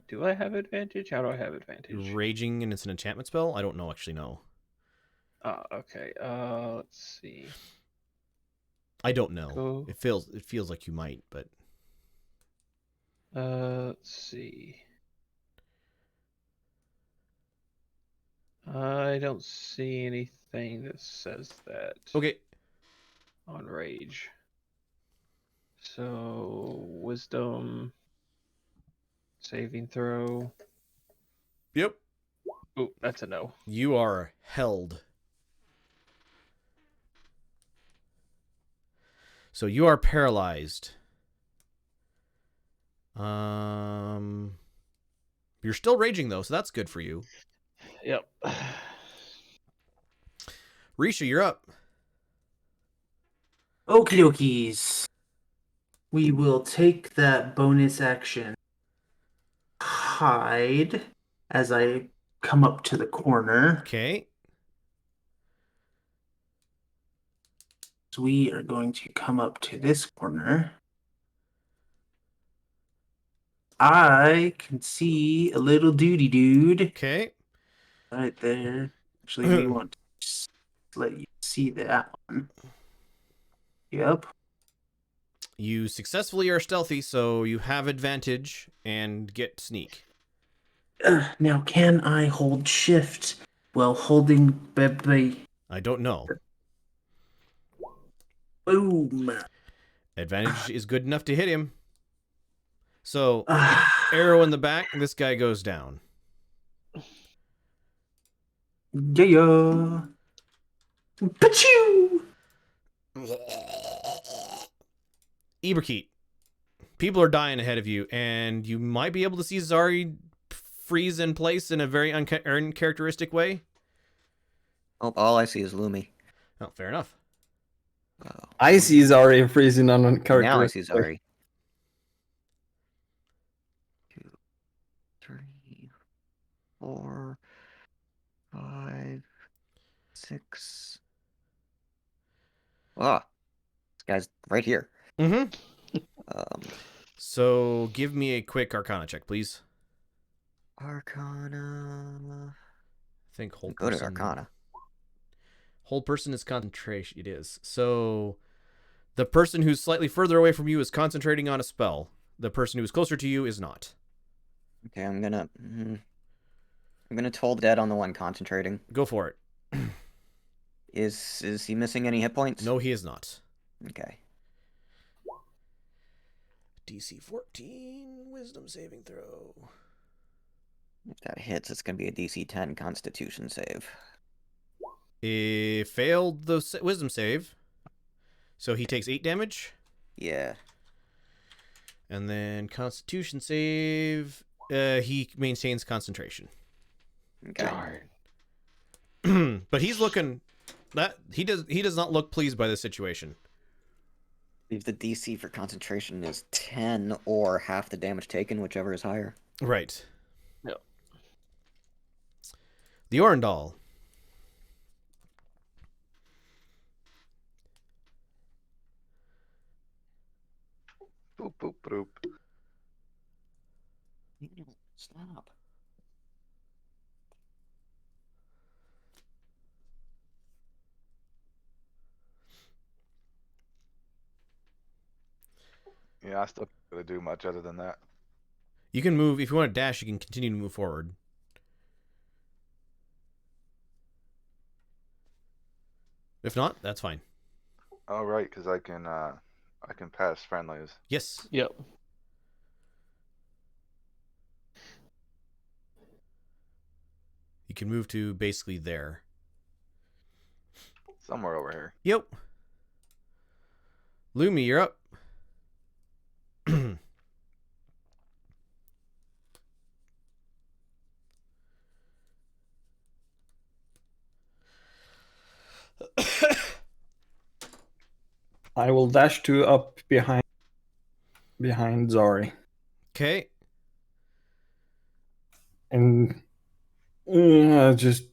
Do I have advantage? How do I have advantage? Raging, and it's an enchantment spell? I don't know, actually, no. Okay. Let's see. I don't know. Cool. It feels like you might, but Let's see. I don't see anything that says that Okay. on rage. So, wisdom, saving throw. Yep. Oh, that's a no. You are held. So you are paralyzed. You're still raging though, so that's good for you. Yep. Risha, you're up. Okie dokies. We will take that bonus action. Hide as I come up to the corner. Okay. So we are going to come up to this corner. I can see a little duty dude Okay. right there. Actually, we want to just let you see that one. Yep. You successfully are stealthy, so you have advantage and get sneak. Now, can I hold shift while holding Bebe? I don't know. Boom. Advantage is good enough to hit him. So, arrow in the back, this guy goes down. Yeah. Pachoo! Iberkeet, people are dying ahead of you, and you might be able to see Zari freeze in place in a very uncharacteristic way. Oh, all I see is Lumi. Oh, fair enough. I see Zari freezing on a character. Now I see Zari. 2, 3, 4, 5, 6. Ah, this guy's right here. Mm-hmm. Um, So, give me a quick Arcana check, please. Arcana. I think hold Go to person. Arcana. Hold person is concentration. It is. So, the person who's slightly further away from you is concentrating on a spell. The person who's closer to you is not. Okay, I'm gonna toll dead on the one concentrating. Go for it. Is he missing any hit points? No, he is not. Okay. DC 14, wisdom saving throw. If that hits, it's gonna be a DC 10 Constitution save. He failed the wisdom save. So he takes 8 damage. Yeah. And then constitution save. He maintains concentration. Okay. Darn. But he's looking that he does not look pleased by the situation. If the DC for concentration is 10 or half the damage taken, whichever is higher. Right. Yep. The Orendal. Boop, boop, boop. Stop. Yeah, I still can't really do much other than that. You can move if you want to dash. You can continue to move forward. If not, that's fine. Oh, right, because I can pass friendlies. Yes. Yep. You can move to basically there. Somewhere over here. Yep. Lumi, you're up. I will dash 2 up behind Zari. Okay. And just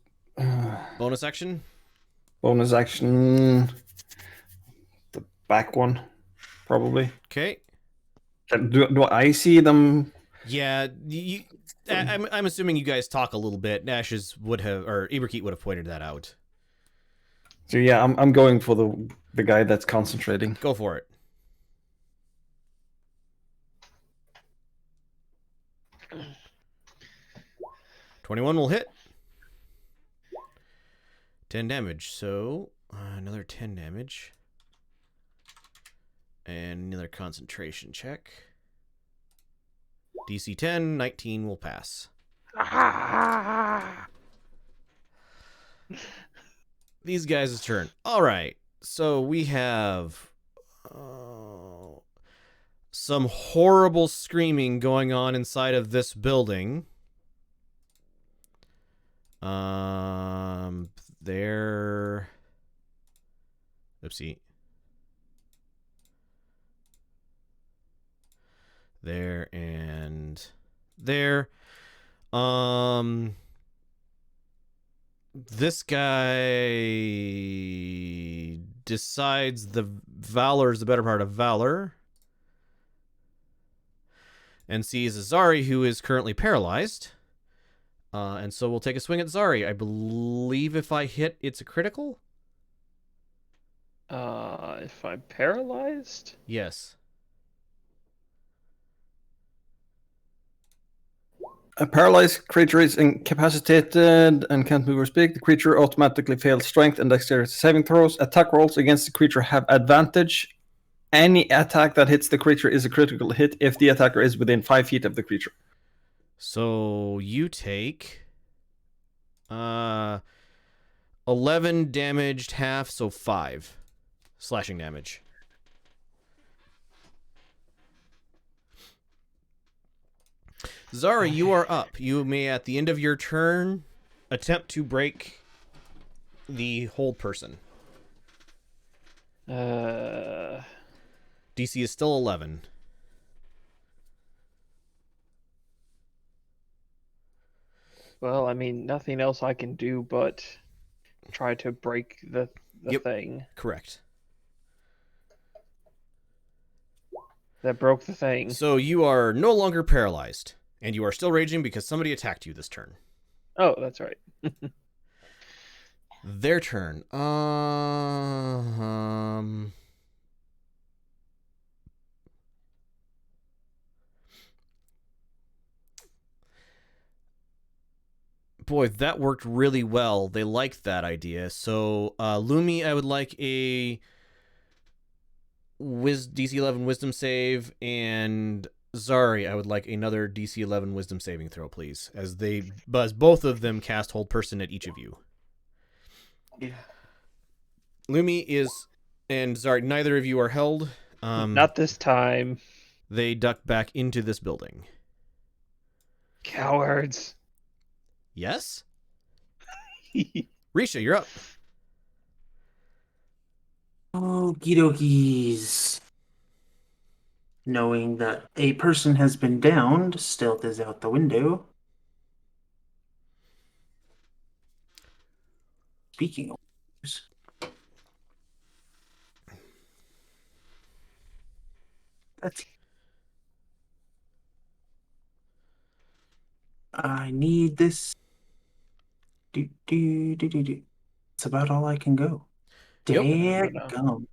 Bonus action. bonus action. The back one, probably. Okay. Do I see them? Yeah, I'm assuming you guys talk a little bit. Nash's would have, or Iberkeet would have pointed that out. So yeah, I'm going for the guy that's concentrating. Go for it. .21 will hit. 10 damage. So another 10 damage. And another concentration check. DC 10, 19 will pass. These guys' turn. All right. So we have some horrible screaming going on inside of this building. There. Oopsie. There and there. This guy decides the Valor is the better part of Valor. And sees Zari, who is currently paralyzed. And so we'll take a swing at Zari. I believe if I hit, it's a critical? If I'm paralyzed? Yes. A paralyzed creature is incapacitated and can't move or speak. The creature automatically fails strength and dexterity saving throws. Attack rolls against the creature have advantage. Any attack that hits the creature is a critical hit if the attacker is within 5 feet of the creature. So you take 11 damaged half, so 5 slashing damage. Zara, you are up. You may, at the end of your turn, attempt to break the hold person. DC is still 11. Well, I mean, nothing else I can do but try to break the thing. Correct. That broke the thing. So you are no longer paralyzed, and you are still raging because somebody attacked you this turn. Oh, that's right. Their turn. Boy, that worked really well. They liked that idea. So, Lumi, I would like a DC 11 Wisdom save, and Zari, I would like another DC 11 Wisdom saving throw, please, as both of them cast Hold Person at each of you. Yeah. Lumi is, and Zari, neither of you are held. Not this time. They duck back into this building. Cowards. Yes? Risha, you're up. Okie dokies. Knowing that a person has been downed, stealth is out the window. Speaking of which, that's. I need this. That's about all I can go. Yep. Dadgum.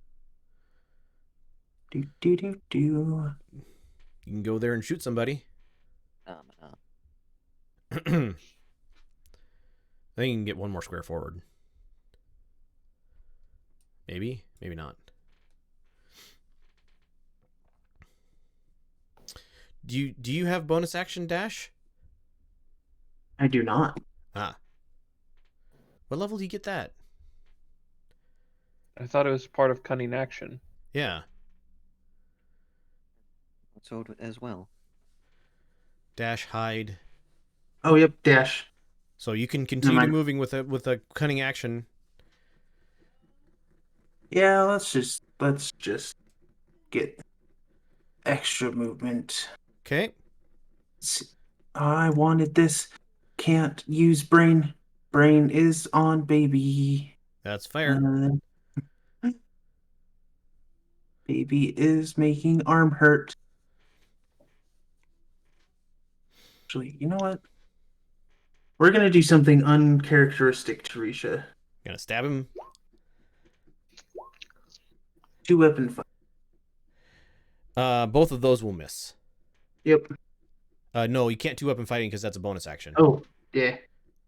You can go there and shoot somebody. I think you can get one more square forward. Maybe, maybe not. Do you have bonus action dash? I do not. Ah. What level do you get that? I thought it was part of cunning action. Yeah. So as well. Dash, hide. Oh, yep, dash. So you can continue mind. moving with a cunning action. Yeah, let's just get extra movement. Okay. I wanted this. Can't use brain. Brain is on baby. That's fair. Baby is making arm hurt. Actually, you know what? We're gonna do something uncharacteristic, Tarisha. Gonna stab him. 2-weapon fight. Both of those will miss. Yep. No, you can't 2-weapon fighting because that's a bonus action. Oh, yeah.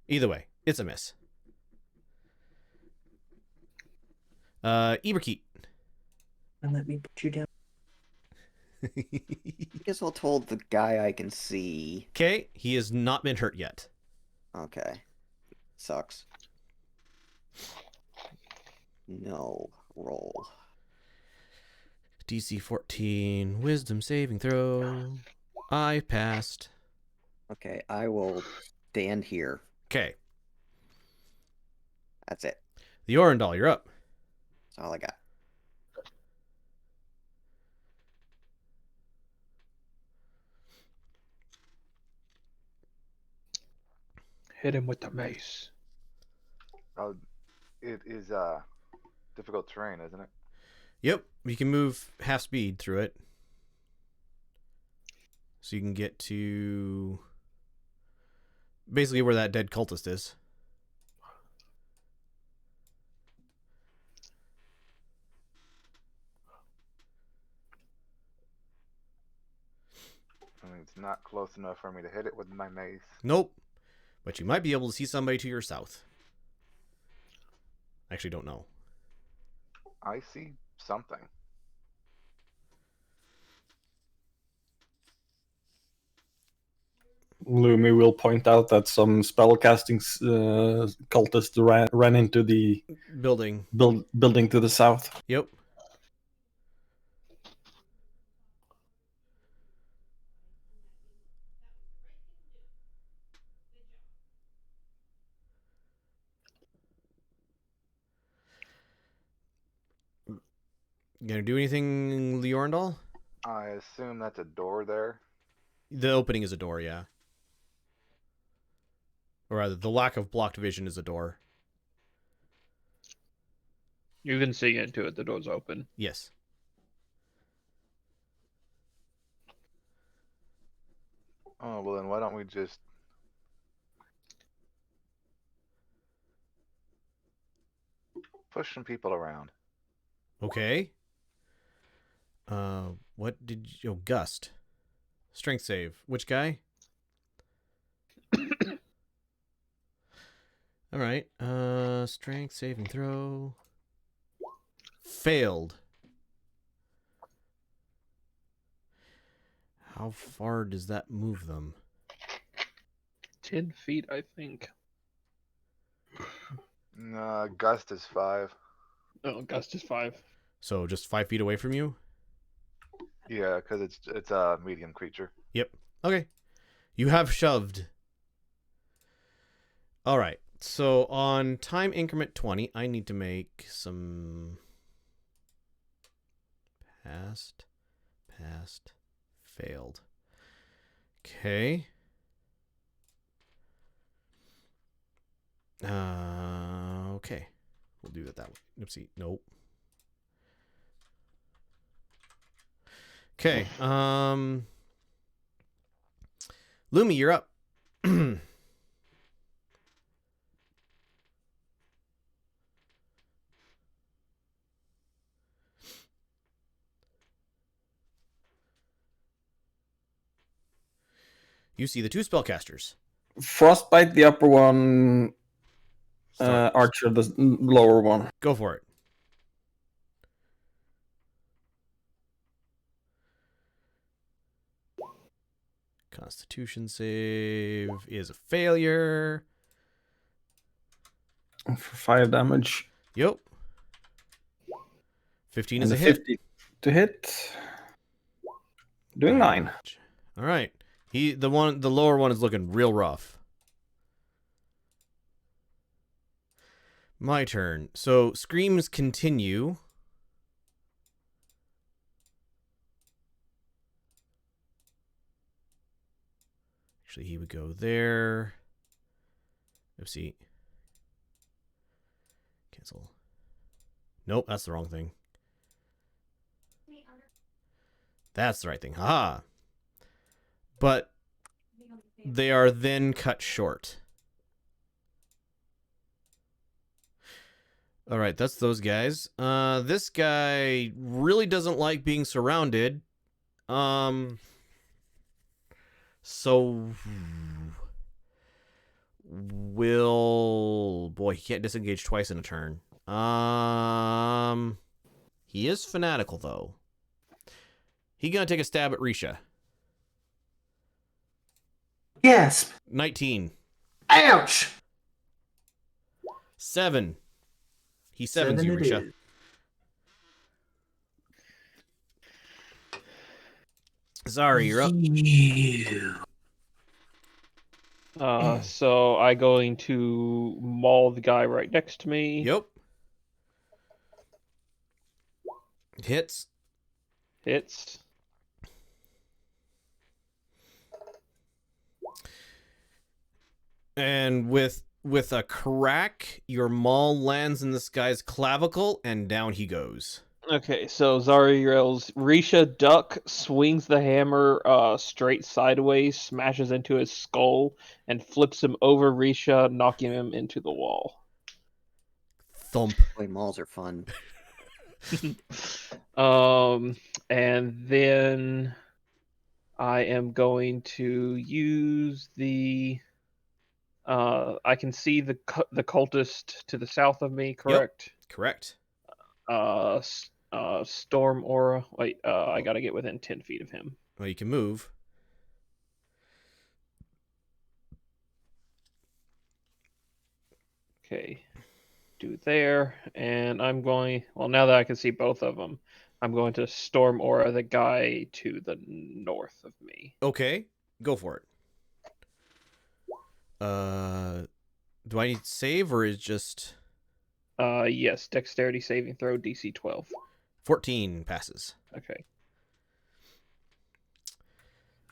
Either way, it's a miss. Eberkeet. And let me put you down. I guess I'll told the guy I can see. Okay, he has not been hurt yet. Okay. Sucks. No. Roll. DC 14, wisdom saving throw. I passed. Okay, I will stand here. Okay, That's it. the Orendal, you're up. That's all I got. Hit him with the mace. Oh, it is difficult terrain, isn't it? Yep, you can move half speed through it. So you can get to basically where that dead cultist is. I mean, it's not close enough for me to hit it with my mace. Nope. But you might be able to see somebody to your south. Actually, don't know. I see something. Lumi will point out that some spellcasting cultists ran into the Building. building to the south. Yep. You gonna do anything, Leorndal? I assume that's a door there. The opening is a door, yeah. Or rather, the lack of blocked vision is a door. You can see into it. The door's open. Yes. Oh, well then why don't we just push some people around? Okay. What did you... Oh, Gust. Strength save. Which guy? All right. Strength saving throw. Failed. How far does that move them? 10 feet, I think. Gust is 5. Oh, Gust is 5. So just 5 feet away from you? Yeah, because it's a medium creature. Yep. Okay. You have shoved. All right. So on time increment 20, I need to make some passed, failed. Okay. Okay. We'll do it that way. Oopsie. Nope. Okay. Lumi, you're up. You see the 2 spellcasters. Frostbite, the upper one. Sorry. Archer, the lower one. Go for it. Constitution save is a failure. For 5 damage. Yep. 15 And is a the hit. 50 to hit. Doing 9. All right. The lower one is looking real rough. My turn. So screams continue. Actually, he would go there. Oopsie. Cancel. Nope, that's the wrong thing. That's the right thing. Haha. But they are then cut short. All right, that's those guys. This guy really doesn't like being surrounded. So boy, he can't disengage twice in a turn. He is fanatical though. He gonna take a stab at Risha. Gasp! 19. Ouch! 7. He sevens you, Seven it Risha. is. Zari, you're up. You. So I going to maul the guy right next to me. Yep. Hits. Hits. And with a crack, your maul lands in this guy's clavicle, and down he goes. Okay, so Zari yells, Risha duck, swings the hammer straight sideways, smashes into his skull, and flips him over Risha, knocking him into the wall. Thump. Boy, malls are fun. And then I am going to use the I can see the cultist to the south of me, correct? Correct. Storm aura. Wait, I gotta get within 10 feet of him. Well, you can move. Okay, do there, and I'm going. Well, now that I can see both of them, I'm going to storm aura the guy to the north of me. Okay, go for it. Do I need to save or is just Yes, dexterity saving throw, DC 12. 14 passes? Okay.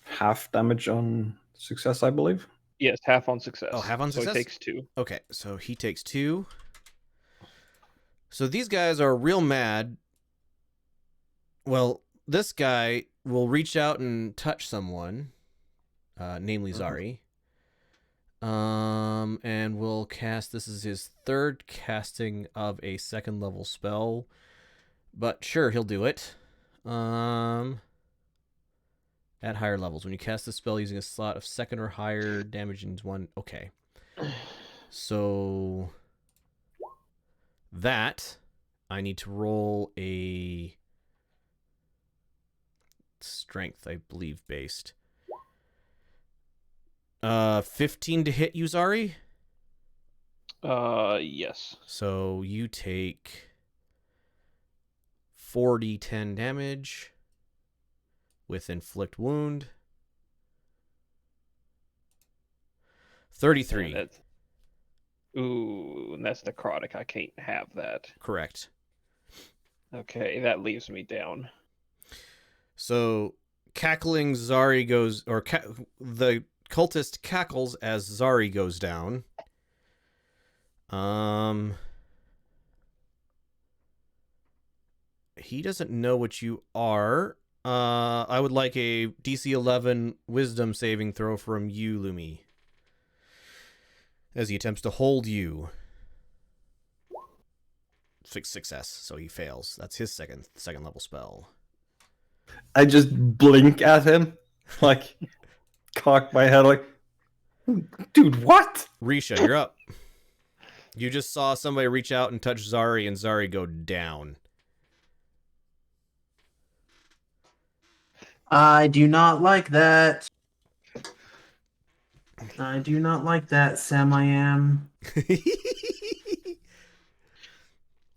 Half damage on success, I believe. Yes, half on success. Oh, half on so success? So he takes 2. Okay, so he takes 2. So these guys are real mad. Well, this guy will reach out and touch someone, namely Zari. And we'll cast, this is his 3rd casting of a 2nd level spell, but sure, he'll do it. At higher levels, when you cast the spell using a slot of 2nd or higher, damage is 1. Okay. So that I need to roll a strength, I believe, based. 15 to hit you, Zari? Yes. So you take 4d10 damage with inflict wound. 33. Ooh, and that's necrotic. I can't have that. Correct. Okay, that leaves me down. So cackling Zari goes, or the cultist cackles as Zari goes down. He doesn't know what you are. I would like a DC 11 Wisdom saving throw from you, Lumi, as he attempts to hold you. Success, so he fails. That's his second level spell. I just blink at him, like, cock my head, like, dude, what? Risha, you're up. You just saw somebody reach out and touch Zari, and Zari go down. I do not like that. I do not like that, Sam. I am.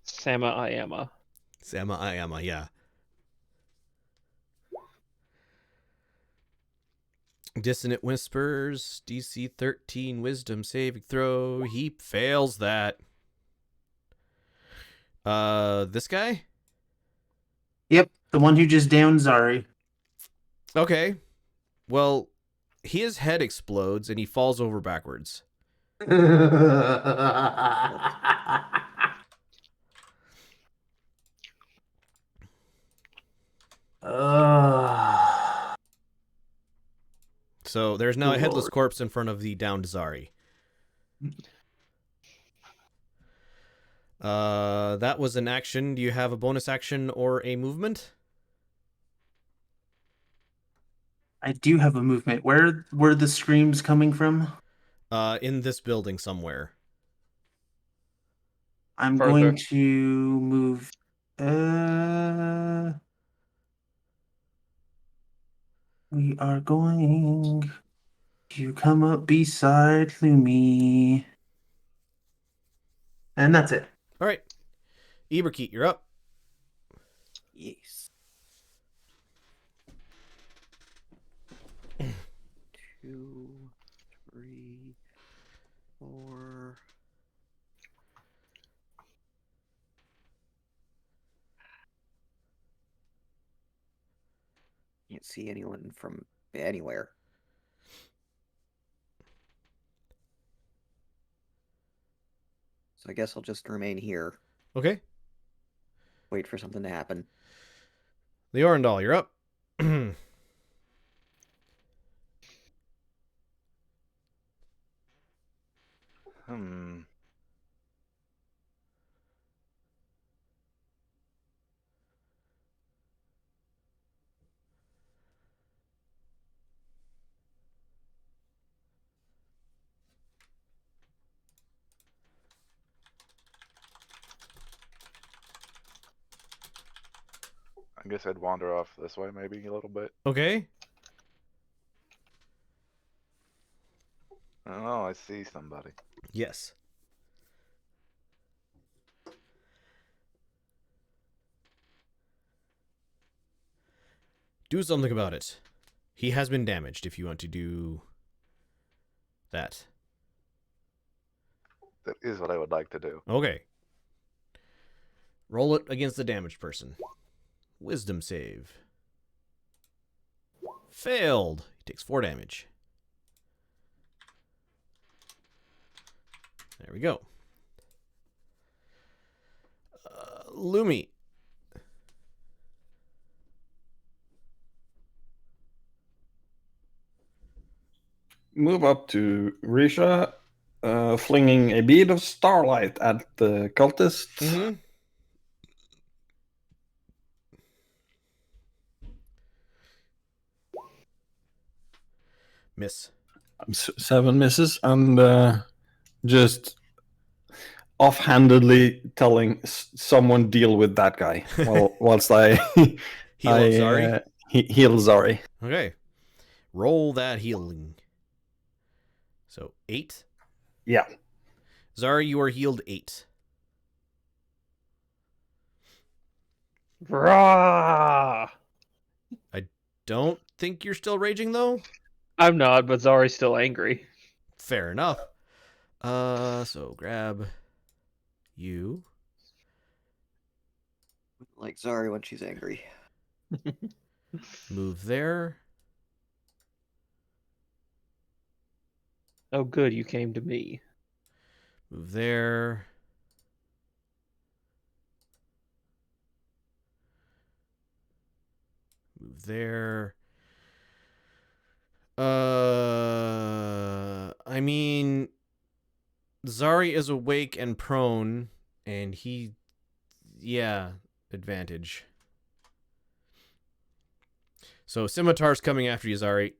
Sama Ayama. Sama Ayama, yeah. Dissonant Whispers, DC 13 Wisdom saving throw. He fails that. This guy? Yep, the one who just downed Zari. Okay. Well, his head explodes and he falls over backwards. So there's now a headless corpse in front of the downed Zari. That was an action. Do you have a bonus action or a movement? I do have a movement. Where were the screams coming from? In this building somewhere. I'm Further. going to move. We are going to come up beside Lumi. And that's it. All right. Eberkeet, you're up. Yes. 2, 3, 4. Can't see anyone from anywhere. So I guess I'll just remain here. Okay. Wait for something to happen. The Orendal, you're up. Hmm. I guess I'd wander off this way maybe a little bit. Okay. Oh, I see somebody. Yes. Do something about it. He has been damaged if you want to do that. That is what I would like to do. Okay. Roll it against the damaged person. Wisdom save. Failed. He takes 4 damage. There we go. Lumi. Move up to Risha, flinging a bead of starlight at the cultist. Mm-hmm. Miss. 7 misses, and just offhandedly telling someone deal with that guy. Whilst I Heal up Zari. Heal Zari. Okay. Roll that healing. So 8. Yeah. Zari, you are healed 8. Rah! Don't think you're still raging though? I'm not, but Zari's still angry. Fair enough. So grab you. Like Zari when she's angry. Move there. Oh, good, you came to me. Move there. Move there. I mean, Zari is awake and prone, and yeah, advantage. So Scimitar's coming after you, Zari.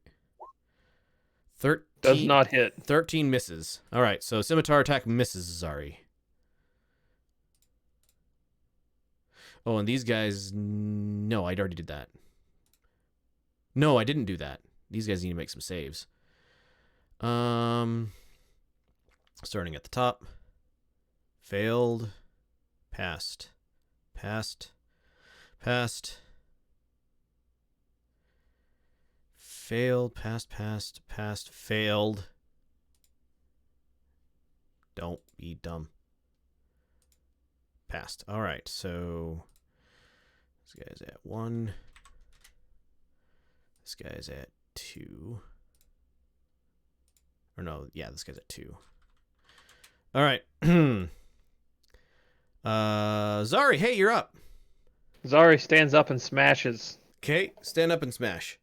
13 Does not hit. 13 misses. All right, so Scimitar attack misses Zari. Oh, and these guys, no, I already did that. No, I didn't do that. These guys need to make some saves. Starting at the top. Failed. Passed. Passed. Passed. Failed. Passed. Passed. Passed. Failed. Don't be dumb. Passed. All right, so this guy's at 1. This guy's at 2. Or no, yeah, this guy's at 2. All right. Zari, hey, you're up. Zari stands up and smashes. Okay, stand up and smash.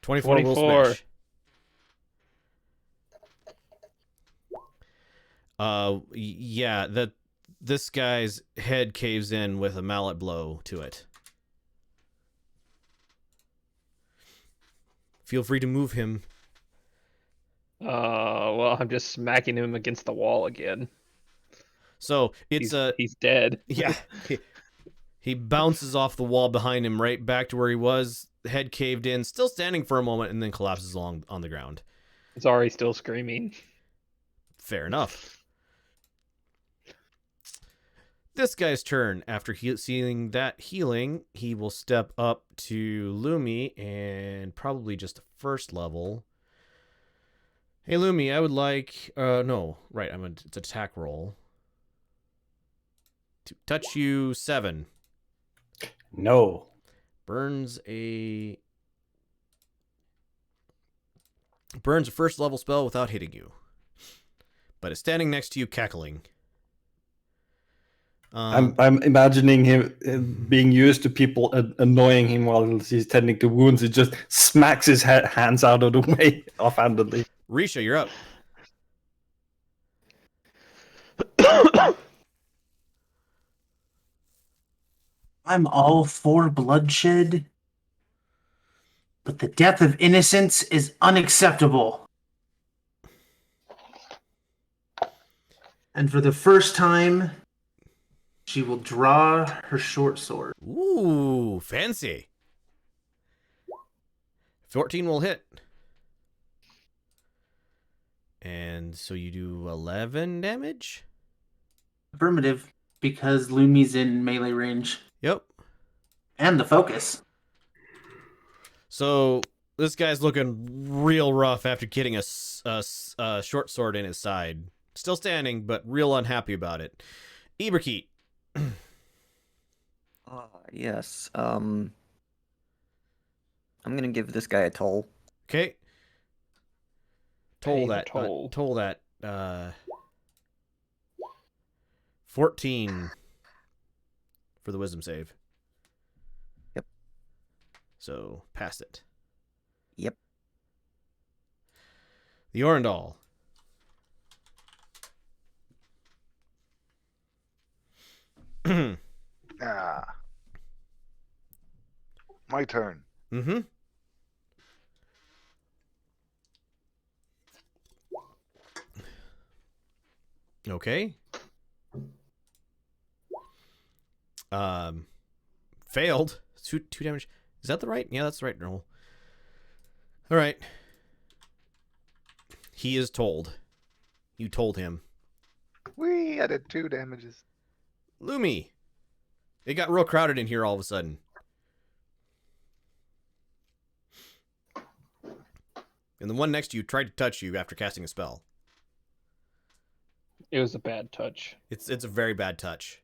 24 will 24. smash. Yeah, this guy's head caves in with a mallet blow to it. Feel free to move him. Well, I'm just smacking him against the wall again. So it's he's dead. yeah. He bounces off the wall behind him right back to where he was, head caved in, still standing for a moment, and then collapses along on the ground. Zari's still screaming. Fair enough. This guy's turn. After seeing that healing, he will step up to Lumi and probably just the first level. Hey, Lumi, I would like... no, right, it's an attack roll. To touch you, 7. No. Burns a first level spell without hitting you. But it's standing next to you, cackling. I'm imagining him being used to people annoying him while he's tending to wounds. He just smacks his hands out of the way offhandedly. Risha, you're up. I'm all for bloodshed, but the death of innocents is unacceptable. And for the first time, she will draw her short sword. Ooh, fancy. 14 will hit. And so you do 11 damage? Affirmative, because Lumi's in melee range. Yep. And the focus. So this guy's looking real rough after getting a short sword in his side. Still standing, but real unhappy about it. Eberkeet. Yes. I'm gonna give this guy a toll. Okay. Pay Toll the that. toll. Toll that. 14 for the wisdom save. Yep. So pass it. Yep. The Orendal. My turn. Mm-hmm. Okay. Failed. Two damage. Is that the right? Yeah, that's the right roll. All right. He is told. You told him. I did 2 damages. Lumi. It got real crowded in here all of a sudden. And the one next to you tried to touch you after casting a spell. It was a bad touch. It's a very bad touch.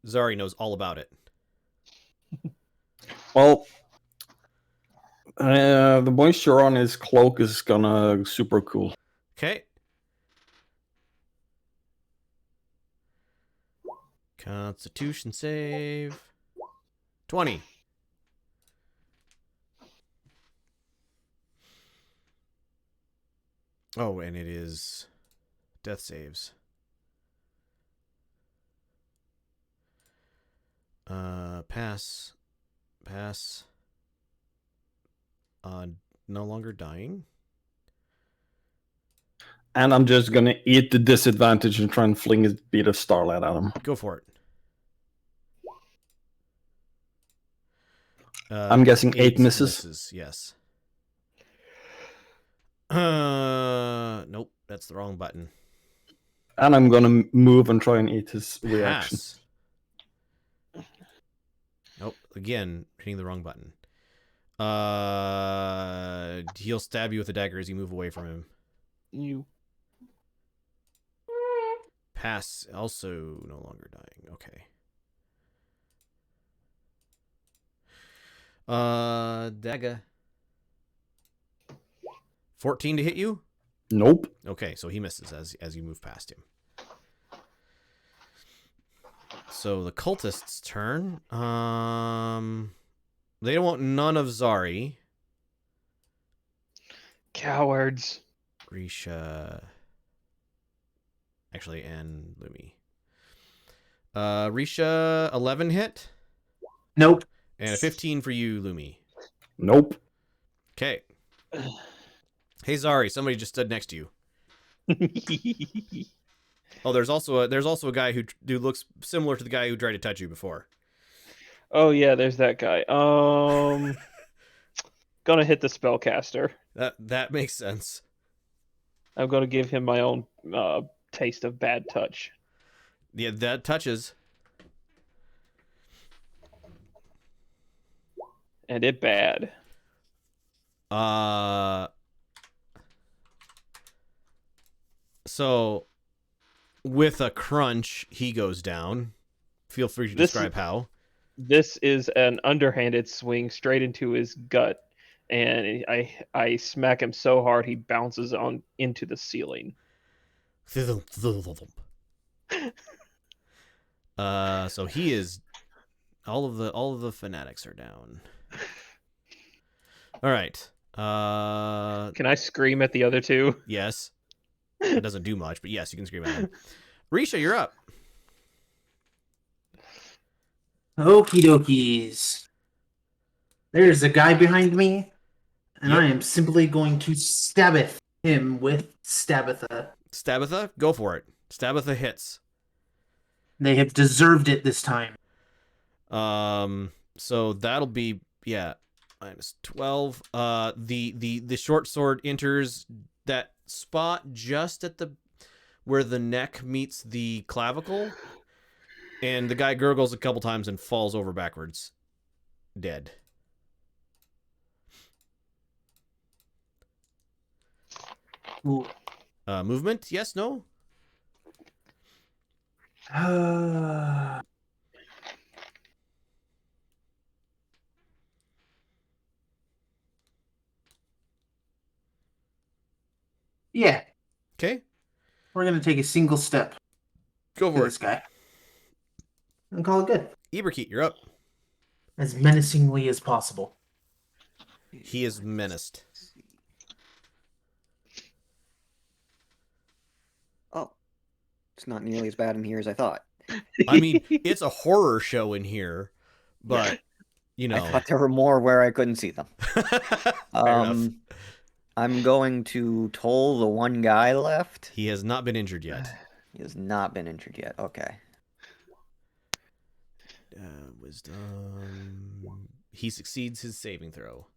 Zari knows all about it. Well, the moisture on his cloak is gonna super cool. Okay. Constitution save. 20. Oh, and it is death saves. Pass. Pass. No longer dying. And I'm just gonna eat the disadvantage and try and fling a bead of starlight at him. Go for it. I'm guessing 8 misses. Yes. Nope, that's the wrong button. And I'm gonna move and try and eat his reaction. Pass. Nope, again, hitting the wrong button. He'll stab you with a dagger as you move away from him. You. Pass, also no longer dying. Okay. Dagger. 14 to hit you? Nope. Okay, so he misses as you move past him. So the cultist's turn. They want none of Zari. Cowards. Risha. Actually, and Lumi. Risha, 11 hit. Nope. And a 15 for you, Lumi. Nope. Okay. Hey, Zari, somebody just stood next to you. Oh, there's also a guy who looks similar to the guy who tried to touch you before. Oh yeah, there's that guy. Gonna hit the spellcaster. That makes sense. I'm gonna give him my own taste of bad touch. Yeah, that touches. And it bad. So with a crunch, he goes down. Feel free to describe how. This is an underhanded swing straight into his gut, and I smack him so hard he bounces on into the ceiling. So he is all of the fanatics are down. All right. Can I scream at the other two? Yes. It doesn't do much, but yes, you can scream at him. Risha, you're up. Okie dokies. There's a guy behind me, and Yep. I am simply going to stabbeth him with Stabitha. Stabitha, go for it. Stabitha hits. They have deserved it this time. So that'll be minus 12. The short sword enters that spot just at where the neck meets the clavicle, and the guy gurgles a couple times and falls over backwards, dead. Ooh. Movement? Yes, no? Yeah, Okay, we're gonna take a single step go to for this it. guy and call it good, Eberkeet, you're up. as menacingly as possible. He is menaced. Oh, it's not nearly as bad in here as I thought. I mean, it's a horror show in here, but you know. I thought there were more where I couldn't see them. Fair enough. I'm going to toll the one guy left. He has not been injured yet. He has not been injured yet. Okay. Wisdom. He succeeds his saving throw.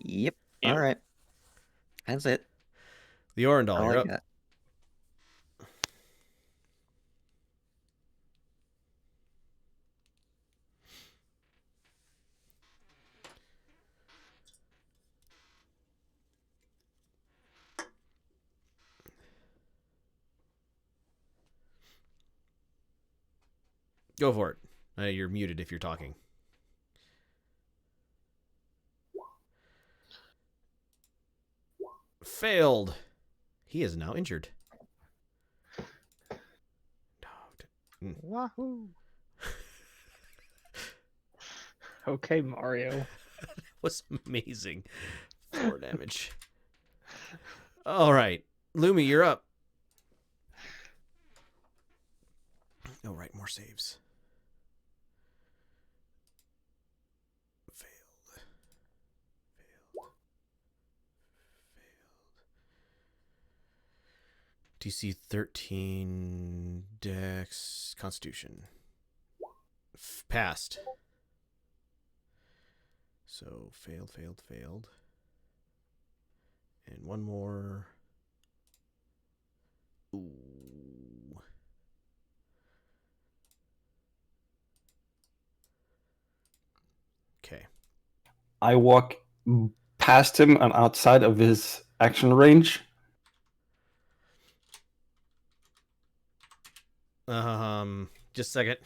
Yep. Yep. All right. That's it. The Orendal, I you're like up. that. Go for it. You're muted if you're talking. Failed. He is now injured. Wahoo! Okay, Mario. Was amazing. 4 damage. All right. Lumi, you're up. Oh, right. More saves. Failed. DC 13, Dex, Constitution. Passed. So failed. And one more. Ooh. Okay. I walk past him and outside of his action range. Just a second.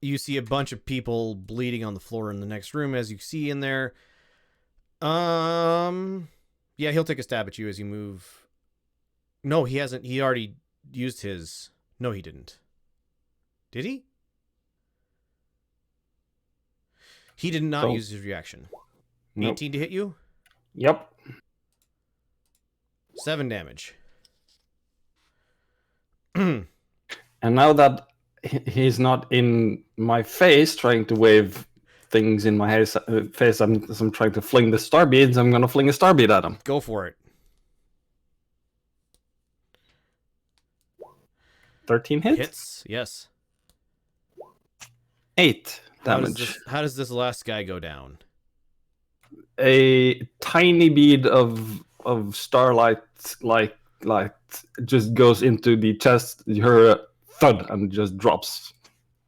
You see a bunch of people bleeding on the floor in the next room, as you see in there. Yeah, he'll take a stab at you as you move. No, he hasn't. He already used his. No, he didn't. Did he? He did not use his reaction. Nope. 18 to hit you? Yep. 7 damage. And now that he's not in my face trying to wave things in my face as I'm trying to fling the star beads. I'm gonna fling a star bead at him. Go for it. 13 hit. Hits. Yes. 8 damage. How does this last guy go down? A tiny bead of starlight like just goes into the chest. You hear a thud and just drops,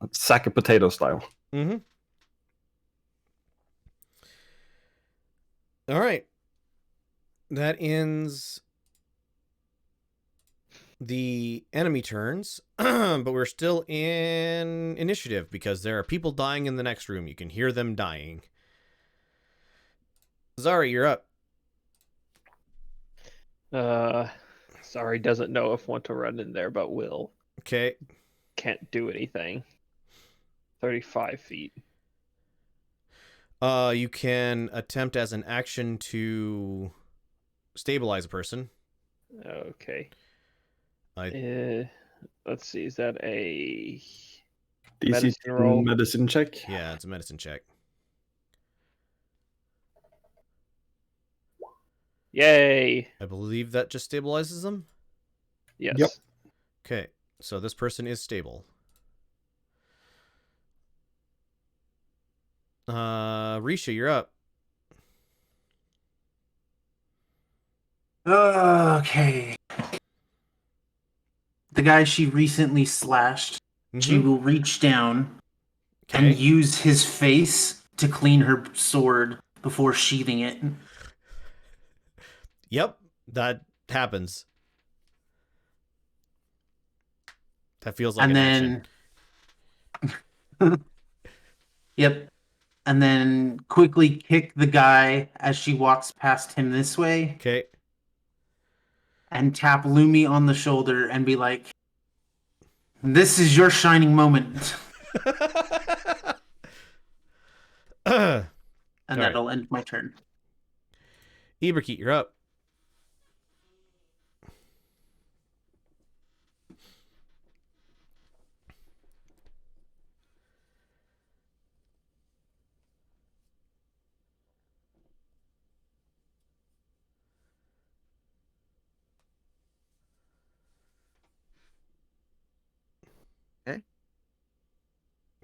a sack of potato style. Mm-hmm. All right. That ends the enemy turns, but we're still in initiative because there are people dying in the next room. You can hear them dying. Zari, you're up. Sorry, doesn't know if want to run in there, but will. Okay. Can't do anything. 35 feet. You can attempt as an action to stabilize a person. Okay. Let's see. Is that a DC medicine roll? medicine check. Yeah, it's a medicine check. Yay! I believe that just stabilizes them. Yes. Yep. Okay, so this person is stable. Risha, you're up. Okay. The guy she recently slashed, she will reach down and use his face to clean her sword before sheathing it. Yep, that happens. That feels like And an then, yep. And then quickly kick the guy as she walks past him this way. Okay. And tap Lumi on the shoulder and be like, "This is your shining moment." And that'll end my turn. Iberkeet, you're up.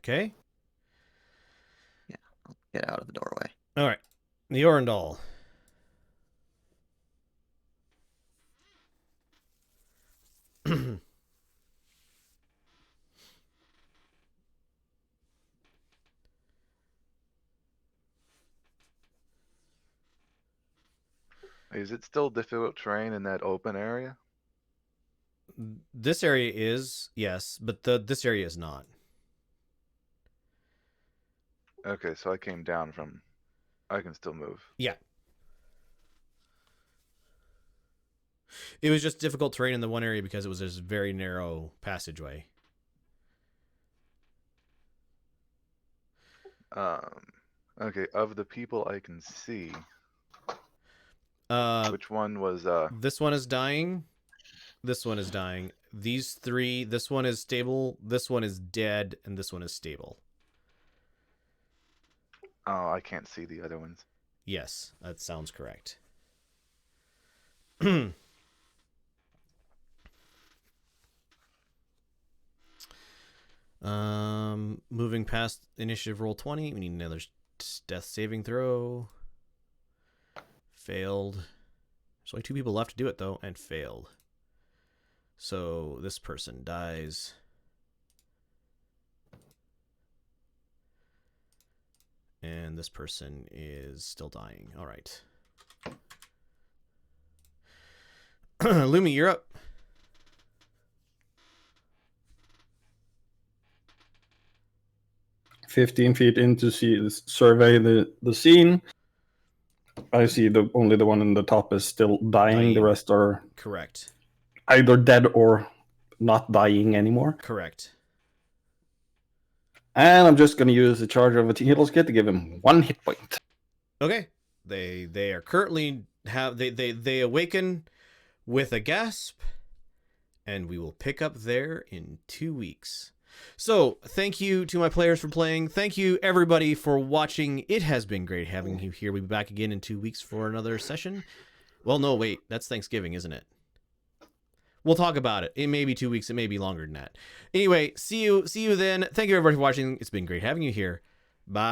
Okay. Yeah, I'll get out of the doorway. All right. The Orendal. Is it still difficult terrain in that open area? This area is, yes, but this area is not. Okay, so I came down from. I can still move. Yeah. It was just difficult terrain in the one area because it was this very narrow passageway. Okay, of the people I can see, which one was This one is dying. This one is dying. These three, this one is stable, this one is dead, and this one is stable. Oh, I can't see the other ones. Yes, that sounds correct. Moving past initiative roll 20, we need another death saving throw. Failed. There's only 2 people left to do it though, and failed. So this person dies. And this person is still dying. All right. Lumi, you're up. "15 feet in to survey the scene. I see only the one in the top is still dying. The rest are correct. Either dead or not dying anymore. Correct. And I'm just going to use the charge of a healer's kit to give him 1 hit point. Okay. They are currently they awaken with a gasp, and we will pick up there in 2 weeks. So, thank you to my players for playing. Thank you, everybody, for watching. It has been great having you here. We'll be back again in 2 weeks for another session. Well, no, wait. That's Thanksgiving, isn't it? We'll talk about it. It may be 2 weeks. It may be longer than that. Anyway, see you then. Thank you, everybody, for watching. It's been great having you here. Bye.